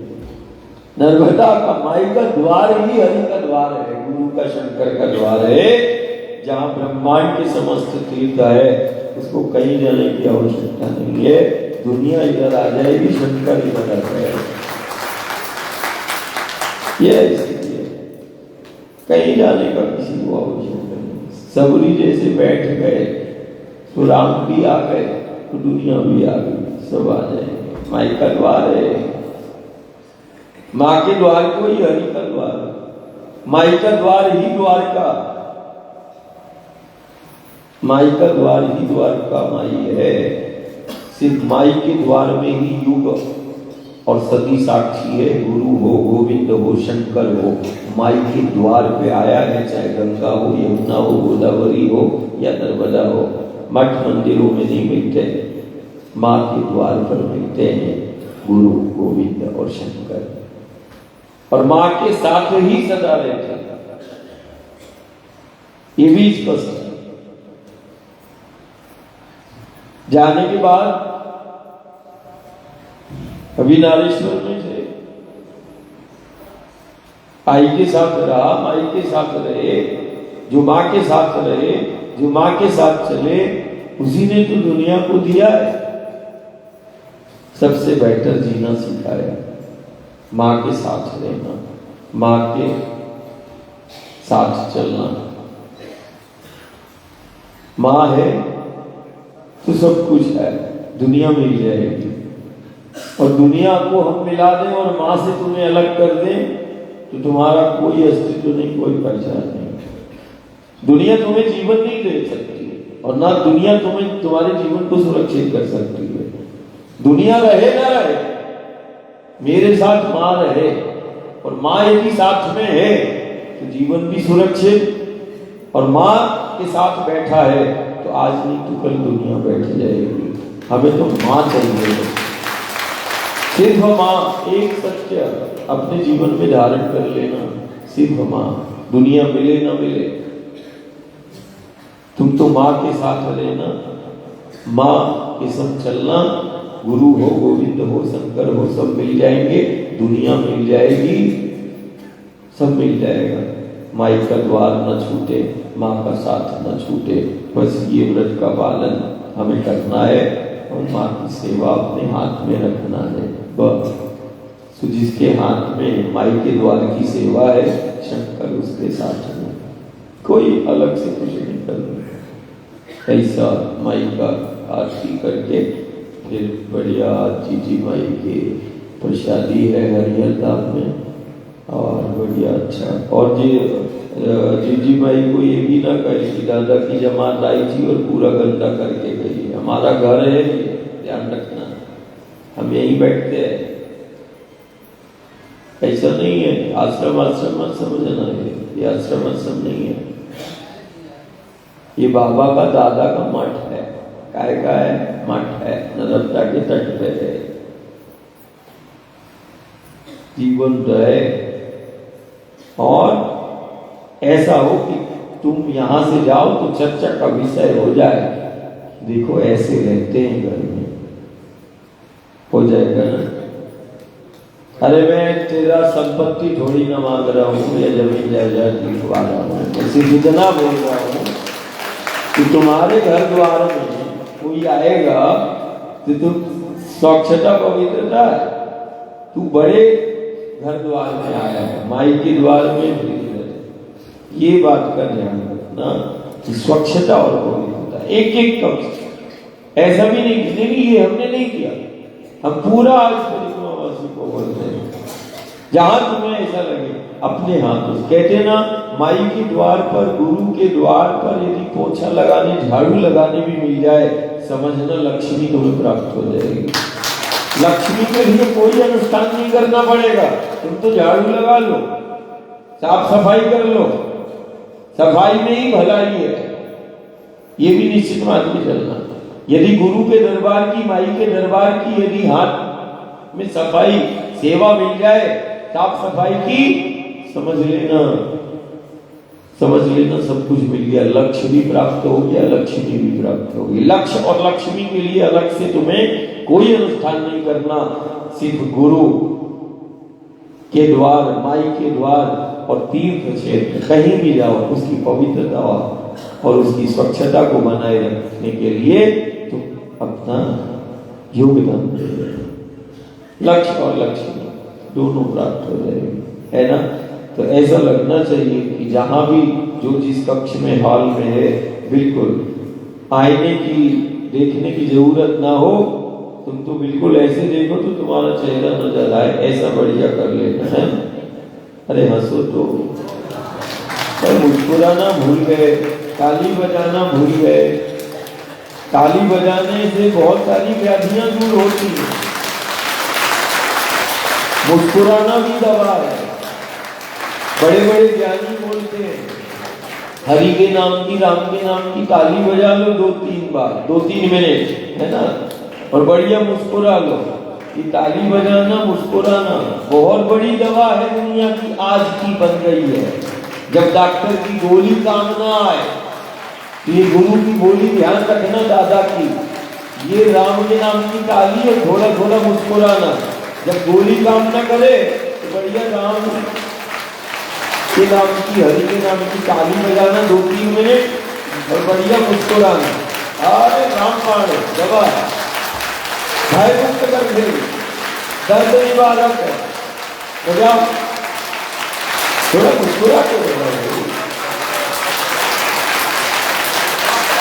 नर्मदा का माई का द्वार ही हरि का द्वार है, गुरु का, शंकर का द्वार है। जहाँ ब्रह्मांड के समस्त तीर्थ है, उसको कहीं जाने की आवश्यकता नहीं है। दुनिया इधर आ जाएगी, शंकर इधर आ जाएगा। ये इसलिए कहीं जाने का किसी को आवश्यकता नहीं। सबरी जैसे बैठ गए तो राम भी आ गए, तो दुनिया भी आ गई, सब आ जाएंगे। माई का द्वार है, माँ के द्वार को ही हरि का द्वार, माई का द्वार ही द्वारका, माई का द्वार ही द्वारका माई है। सिर्फ माई के द्वार में ही युग और सती साक्षी है। गुरु हो, गोविंद हो, शंकर हो, माई के द्वार पे आया है, चाहे गंगा हो, यमुना हो, गोदावरी हो या नर्मदा हो। मठ मंदिरों में नहीं मिलते, माँ के द्वार पर मिलते हैं गुरु, गोविंद और शंकर, और माँ के साथ ही सदा रहते हैं। ये भी स्पष्ट है। जाने के बाद अभी नारेश्वर में थे, आई के साथ रहा, माई के साथ रहे, जो माँ के साथ रहे, जो माँ के साथ चले, उसी ने तो दुनिया को दिया है। सबसे बेहतर जीना सिखाया, माँ के साथ रहना, माँ के साथ चलना। माँ है तो सब कुछ है, दुनिया मिल जाएगी। और दुनिया को हम मिला दें और माँ से तुम्हें अलग कर दें तो तुम्हारा कोई अस्तित्व नहीं, कोई पहचान नहीं। दुनिया तुम्हें जीवन नहीं दे सकती और ना दुनिया तुम्हें तुम्हारे जीवन को सुरक्षित कर सकती है। दुनिया रहे ना रहे, मेरे साथ माँ रहे, और माँ यदि साथ में है तो जीवन भी सुरक्षित, और माँ के साथ बैठा है तो आज नहीं तो कल दुनिया बैठ जाएगी। हमें तो माँ चाहिए, सिर्फ माँ। एक सत्य अपने जीवन में धारण कर लेना, सिर्फ माँ। दुनिया मिले ना मिले, तुम तो माँ के साथ रहना, माँ के संग चलना, गुरु हो, गोविंद हो, शंकर हो, सब मिल जाएंगे, दुनिया मिल जाएगी, सब मिल जाएगा। माई का द्वार न छूटे, माँ का साथ न छूटे, बस ये व्रत का पालन हमें करना है और माँ की सेवा अपने हाथ में रखना है बस। तो जिसके हाथ में माई के द्वार की सेवा है, शंकर उसके साथ में, कोई अलग से कुछ नहीं करना। ऐसा माई का आरती करके फिर बढ़िया जीजी माई के प्रसादी है हरिहर धाम में, और बढ़िया अच्छा। और जीजी माई को ये भी ना कहे कि दादा की जमात आई थी और पूरा गंदा करके गई। हमारा घर है, ध्यान रखना, हम यहीं बैठते हैं, ऐसा नहीं है। आश्रम आश्रम मत समझना है, ये आश्रम आश्रम नहीं है, ये बाबा का दादा का मठ है। काय का है? मठ है, नर्मदा के तट पे है, जीवन रहे। और ऐसा हो कि तुम यहां से जाओ तो चर्चा का विषय हो जाए, देखो ऐसे रहते हैं घर में, हो जाएगा ना। अरे मैं तेरा संपत्ति थोड़ी ना मांग रहा हूँ या जमीन जायदाद लिखवा रहा हूँ, मैं सिर्फ इतना बोल रहा हूँ कि तुम्हारे घर द्वार में कोई आएगा तो तुम स्वच्छता पवित्रता, तू बड़े घर द्वार में आया है, माई के द्वार में भी, ये बात का ध्यान रखना कि स्वच्छता और पवित्रता एक एक कम। ऐसा भी नहीं ये हमने नहीं किया, हम पूरा आज परिक्रमावासी को बोलते हैं, जहां तुम्हें ऐसा लगे अपने हाथों कहते ना, माई के द्वार पर, गुरु के द्वार पर यदि पोछा लगाने, झाड़ू लगाने भी मिल जाए, समझना लक्ष्मी तुम्हें प्राप्त हो जाएगी। लक्ष्मी के लिए कोई अनुष्ठान नहीं करना पड़ेगा, तुम तो झाड़ू लगा लो, साफ सफाई कर लो, सफाई में ही भलाई है, ये भी निश्चित मान के चलना। यदि गुरु के दरबार की, माई के दरबार की यदि हाथ में सफाई सेवा मिल जाए, साफ सफाई की, समझ लेना सब कुछ मिल गया, लक्ष्य भी प्राप्त हो गया, लक्ष्मी भी प्राप्त हो गई। लक्ष्य और लक्ष्मी के लिए अलग से तुम्हें कोई अनुष्ठान नहीं करना, सिर्फ गुरु के द्वार, माई के द्वार और तीर्थ क्षेत्र कहीं भी जाओ, उसकी पवित्रता और उसकी स्वच्छता को बनाए रखने के लिए तुम अपना योगदान दे, लक्ष्य और लक्ष्मी दोनों प्राप्त हो जाएगी, है ना। तो ऐसा लगना चाहिए कि जहां भी जो जिस कक्ष में, हॉल में है, बिल्कुल आईने की देखने की जरूरत ना हो, तुम तो बिल्कुल ऐसे देखो तो तुम्हारा चेहरा नजर आए, ऐसा बढ़िया कर लेना है। अरे हंसो तो, मुस्कुराना भूल गए, ताली बजाना भूल गए। ताली बजाने से बहुत सारी व्याधियां दूर होती हैं, मुस्कुराना भी दवा है। बड़े बड़े ज्ञानी बोलते हैं, हरि के नाम की, राम के नाम की ताली बजा लो 2-3 बार, 2-3 मिनट, है ना, और बढ़िया मुस्कुरा लो। ये ताली बजाना, मुस्कुराना बहुत बड़ी दवा है, दुनिया की आज की बन गई है। जब डॉक्टर की गोली काम ना आए, तो ये गुरु की गोली ध्यान रखना दादा की, ये राम के नाम की ताली और थोड़ा थोड़ा मुस्कुराना। जब गोली काम ना करे तो बढ़िया राम के नाम की, हरि के नाम की ताली बजाना 2-3 मिनट और बढ़िया मुस्कुराना। अरे रामबाण दवा है, भय मुक्त कर दे, दर्द निवारक है। हो जाओ, थोड़ा मुस्कुरा के बताओ।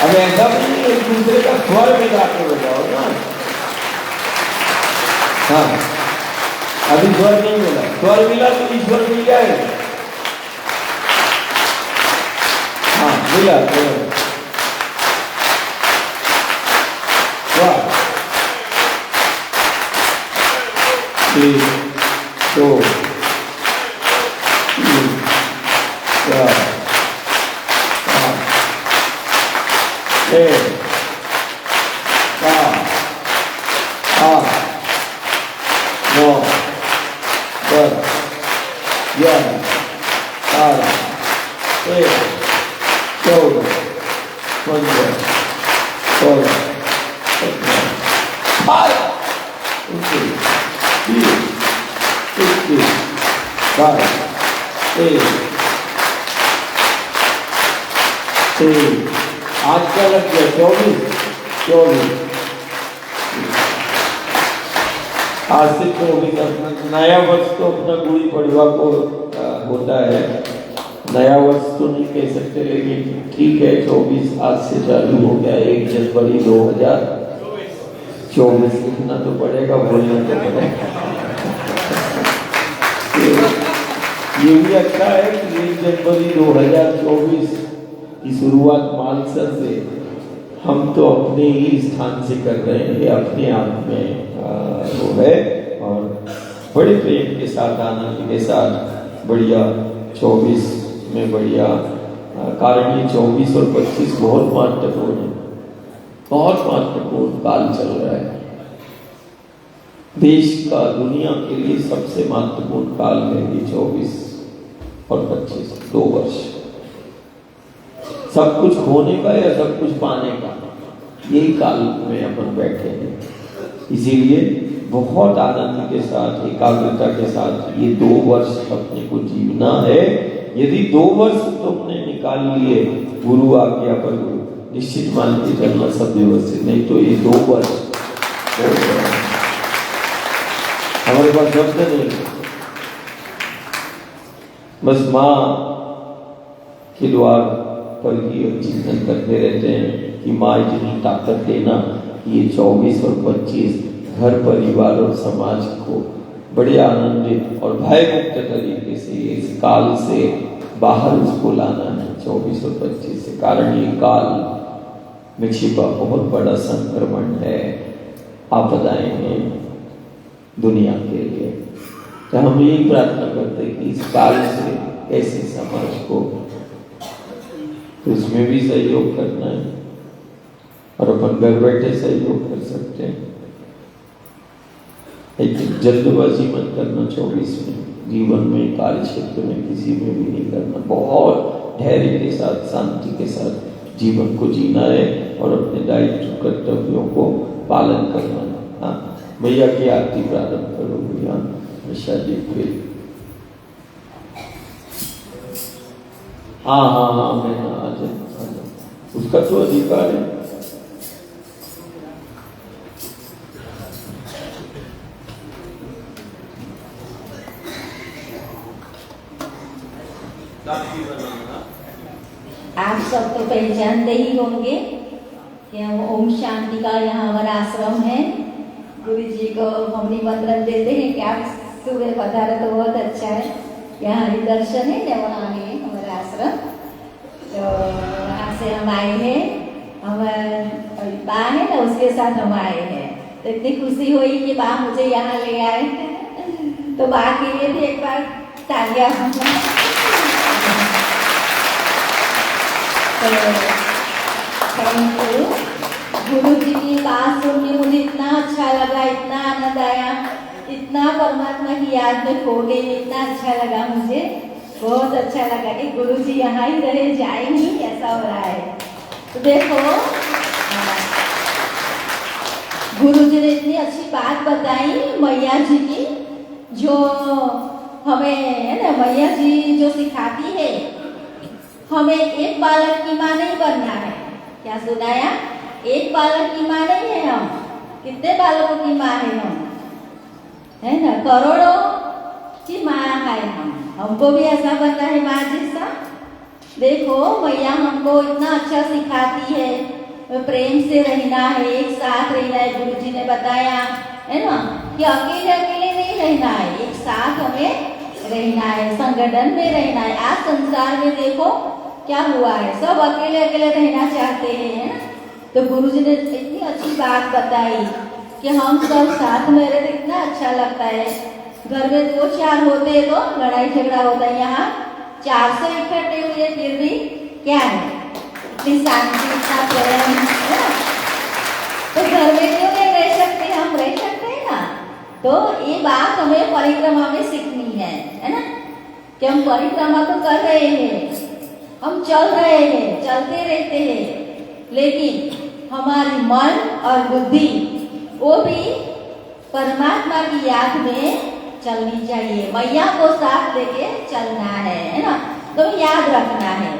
अब ऐसा भी नहीं, एक दूसरे का स्वर मिला के बताओ ना। हाँ, अभी स्वर नहीं मिला, स्वर मिला तो ईश्वर मिल जाएगा। हाँ मिला, वाह, 1 2 3 4 5 6 7 8 9 10 11 12 13 14 15 16 17 आज क्या लग गया 24 आज से 24 नया वर्ष तो अपना गुड़ी पड़वा को होता है, नया वर्ष तो नहीं कह सकते, लेकिन ठीक है 24 आज से चालू हो गया। 1 जनवरी 2024 लिखना तो पड़ेगा, बोलना तो पड़ेगा। ये भी अच्छा है कि 1 जनवरी 2024 की शुरुआत मालसर से हम तो अपने ही स्थान से कर रहे हैं, ये अपने आप में वो है। और बड़े प्रेम के साथ, आनंद के साथ बढ़िया 24 में बढ़िया, कारण ये 24 और 25 बहुत महत्वपूर्ण है, बहुत महत्वपूर्ण काल चल रहा है देश का, दुनिया के लिए सबसे महत्वपूर्ण काल है ये 24 और 25, 2 वर्ष। सब कुछ खोने का या सब कुछ पाने का, यही काल में अपन बैठे हैं। इसीलिए बहुत आनंद के साथ, एकाग्रता के साथ ये 2 वर्ष अपने को जीना है। यदि 2 वर्ष तुमने निकाल लिए गुरु आज्ञा पर, निश्चित मान के चलना सब व्यवस्थित, नहीं तो ये 2 वर्ष हमारे पास शब्द नहीं, बस माँ के द्वार पर ही चिंतन करते रहते हैं कि माँ इतनी ताकत देना कि ये 24 और 25 घर, परिवार और समाज को बड़े आनंदित और भयमुक्त तरीके से इस काल से बाहर उसको लाना है 24 और 25 से। कारण ये काल में छिपा बहुत बड़ा संक्रमण है, आपदाएं हैं दुनिया के लिए। तो हम यही प्रार्थना करते हैं कि इस काल से ऐसे समाज को, तो इसमें भी सहयोग करना है और अपन घर बैठे सहयोग कर सकते हैं। एक जल्दबाजी मत करना 24 में, जीवन में, कार्य क्षेत्र में, किसी में भी नहीं करना। बहुत धैर्य के साथ, शांति के साथ जीवन को जीना है और अपने दायित्व कर्तव्यों को पालन करना है। हाँ, भैया की आरती प्रारंभ करो भैया, निशा जी फिर। हाँ हाँ हाँ, मैं आ जाऊँ, उसका तो अधिकार है। आप सब तो पहचानते ही होंगे कि हम ओम शांति का यहाँ हमारा आश्रम है। गुरु जी को हम निमंत्रण देते हैं कि आप सुबह पधारे तो बहुत अच्छा है। यहाँ हरिदर्शन है, वहाँ है हमारा आश्रम। तो वहाँ से हम आए हैं, हमारे बा है ना, उसके साथ हम आए हैं। तो इतनी खुशी हुई कि बा मुझे यहाँ ले आए। तो बा के लिए भी एक बार तालियां। Thank you. गुरु जी की बात सुन के मुझे इतना अच्छा लगा, इतना आनंद आया, इतना परमात्मा की याद में खो गई, इतना अच्छा लगा, मुझे बहुत अच्छा लगा कि गुरु जी यहाँ ही रहे, जाए नहीं, ऐसा हो रहा है। तो देखो गुरु जी ने इतनी अच्छी बात बताई मैया जी की, जो हमें है ना, मैया जी जो सिखाती है हमें एक बालक की माँ नहीं बनना है। क्या सुनाया? एक बालक की माँ नहीं है हम, कितने बालकों की माँ है हम, है ना, करोड़ों की माँ है हम। हमको भी ऐसा बनना है माँ जैसा। देखो मैया हमको इतना अच्छा सिखाती है, प्रेम से रहना है, एक साथ रहना है। गुरु जी ने बताया है ना कि अकेले अकेले नहीं रहना है, एक साथ हमें रहना है, संगठन में रहना है। आज संसार में देखो क्या हुआ है, सब अकेले अकेले रहना चाहते हैं। तो गुरु जी ने इतनी अच्छी बात बताई कि हम सब साथ में रहे, इतना अच्छा लगता है। घर में 2-4 होते तो लड़ाई झगड़ा होता है, यहाँ 400 इकट्ठे हुए फिर भी क्या है, इतनी शांति, इतना प्रेम है। तो घर में क्यों नहीं रह सकते, हम रह सकते हैं ना। तो ये बात हमें परिक्रमा में सीखनी है ना, कि हम परिक्रमा तो कर रहे हैं, हम चल रहे हैं, चलते रहते हैं, लेकिन हमारी मन और बुद्धि वो भी परमात्मा की याद में चलनी चाहिए। मैया को साथ लेके चलना है ना। तो याद रखना है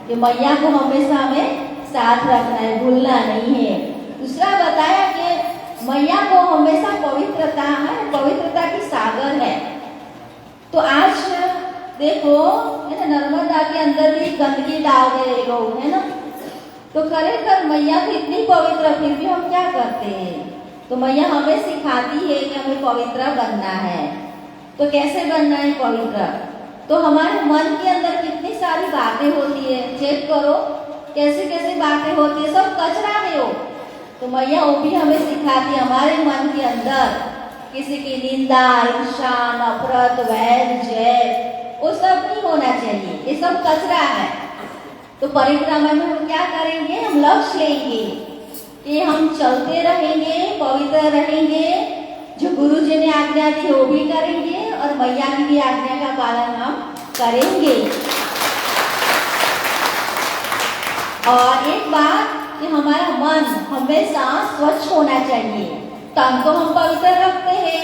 कि मैया को हमेशा हमें साथ रखना है, भूलना नहीं है। दूसरा बताया कि मैया को हमेशा पवित्रता है, पवित्रता की सागर है। तो आज देखो है ना, नर्मदा के अंदर भी गंदगी डाल गए लोग, है ना। तो खरेखर मैया तो इतनी पवित्र, फिर भी हम क्या करते हैं। तो मैया हमें सिखाती है कि हमें पवित्र बनना है। तो कैसे बनना है पवित्र? तो हमारे मन के अंदर कितनी सारी बातें होती है, चेक करो कैसे कैसे बातें होती है, सब कचरा है वो। तो मैया वो भी हमें सिखाती है, हमारे मन के अंदर किसी की निंदा, ईर्ष्या, नफरत, वैर, जय, वो सब नहीं होना चाहिए, ये सब कचरा है। तो परिक्रमा में हम क्या करेंगे, हम लक्ष्य लेंगे कि हम चलते रहेंगे, पवित्र रहेंगे, जो गुरु जी ने आज्ञा दी वो भी करेंगे और मैया की भी आज्ञा का पालन हम करेंगे। और एक बात कि हमारा मन हमेशा स्वच्छ होना चाहिए। तन तो हम पवित्र रखते हैं,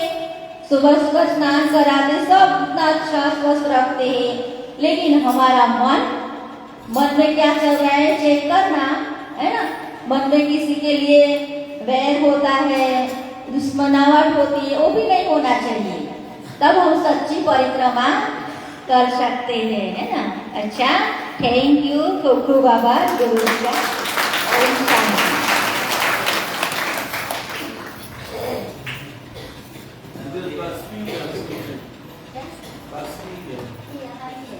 सुबह सुबह स्नान कराते, सब इतना अच्छा स्वस्थ रखते हैं, लेकिन हमारा मन में क्या चल रहा है चेक करना है ना। मन में किसी के लिए वैर होता है, दुश्मनाहट होती है, वो भी नहीं होना चाहिए, तब हम सच्ची परिक्रमा कर सकते हैं, है ना। अच्छा, थैंक यू, खूब खूब आभार गुरु जी का। ओम शांति। यहाँ ही है।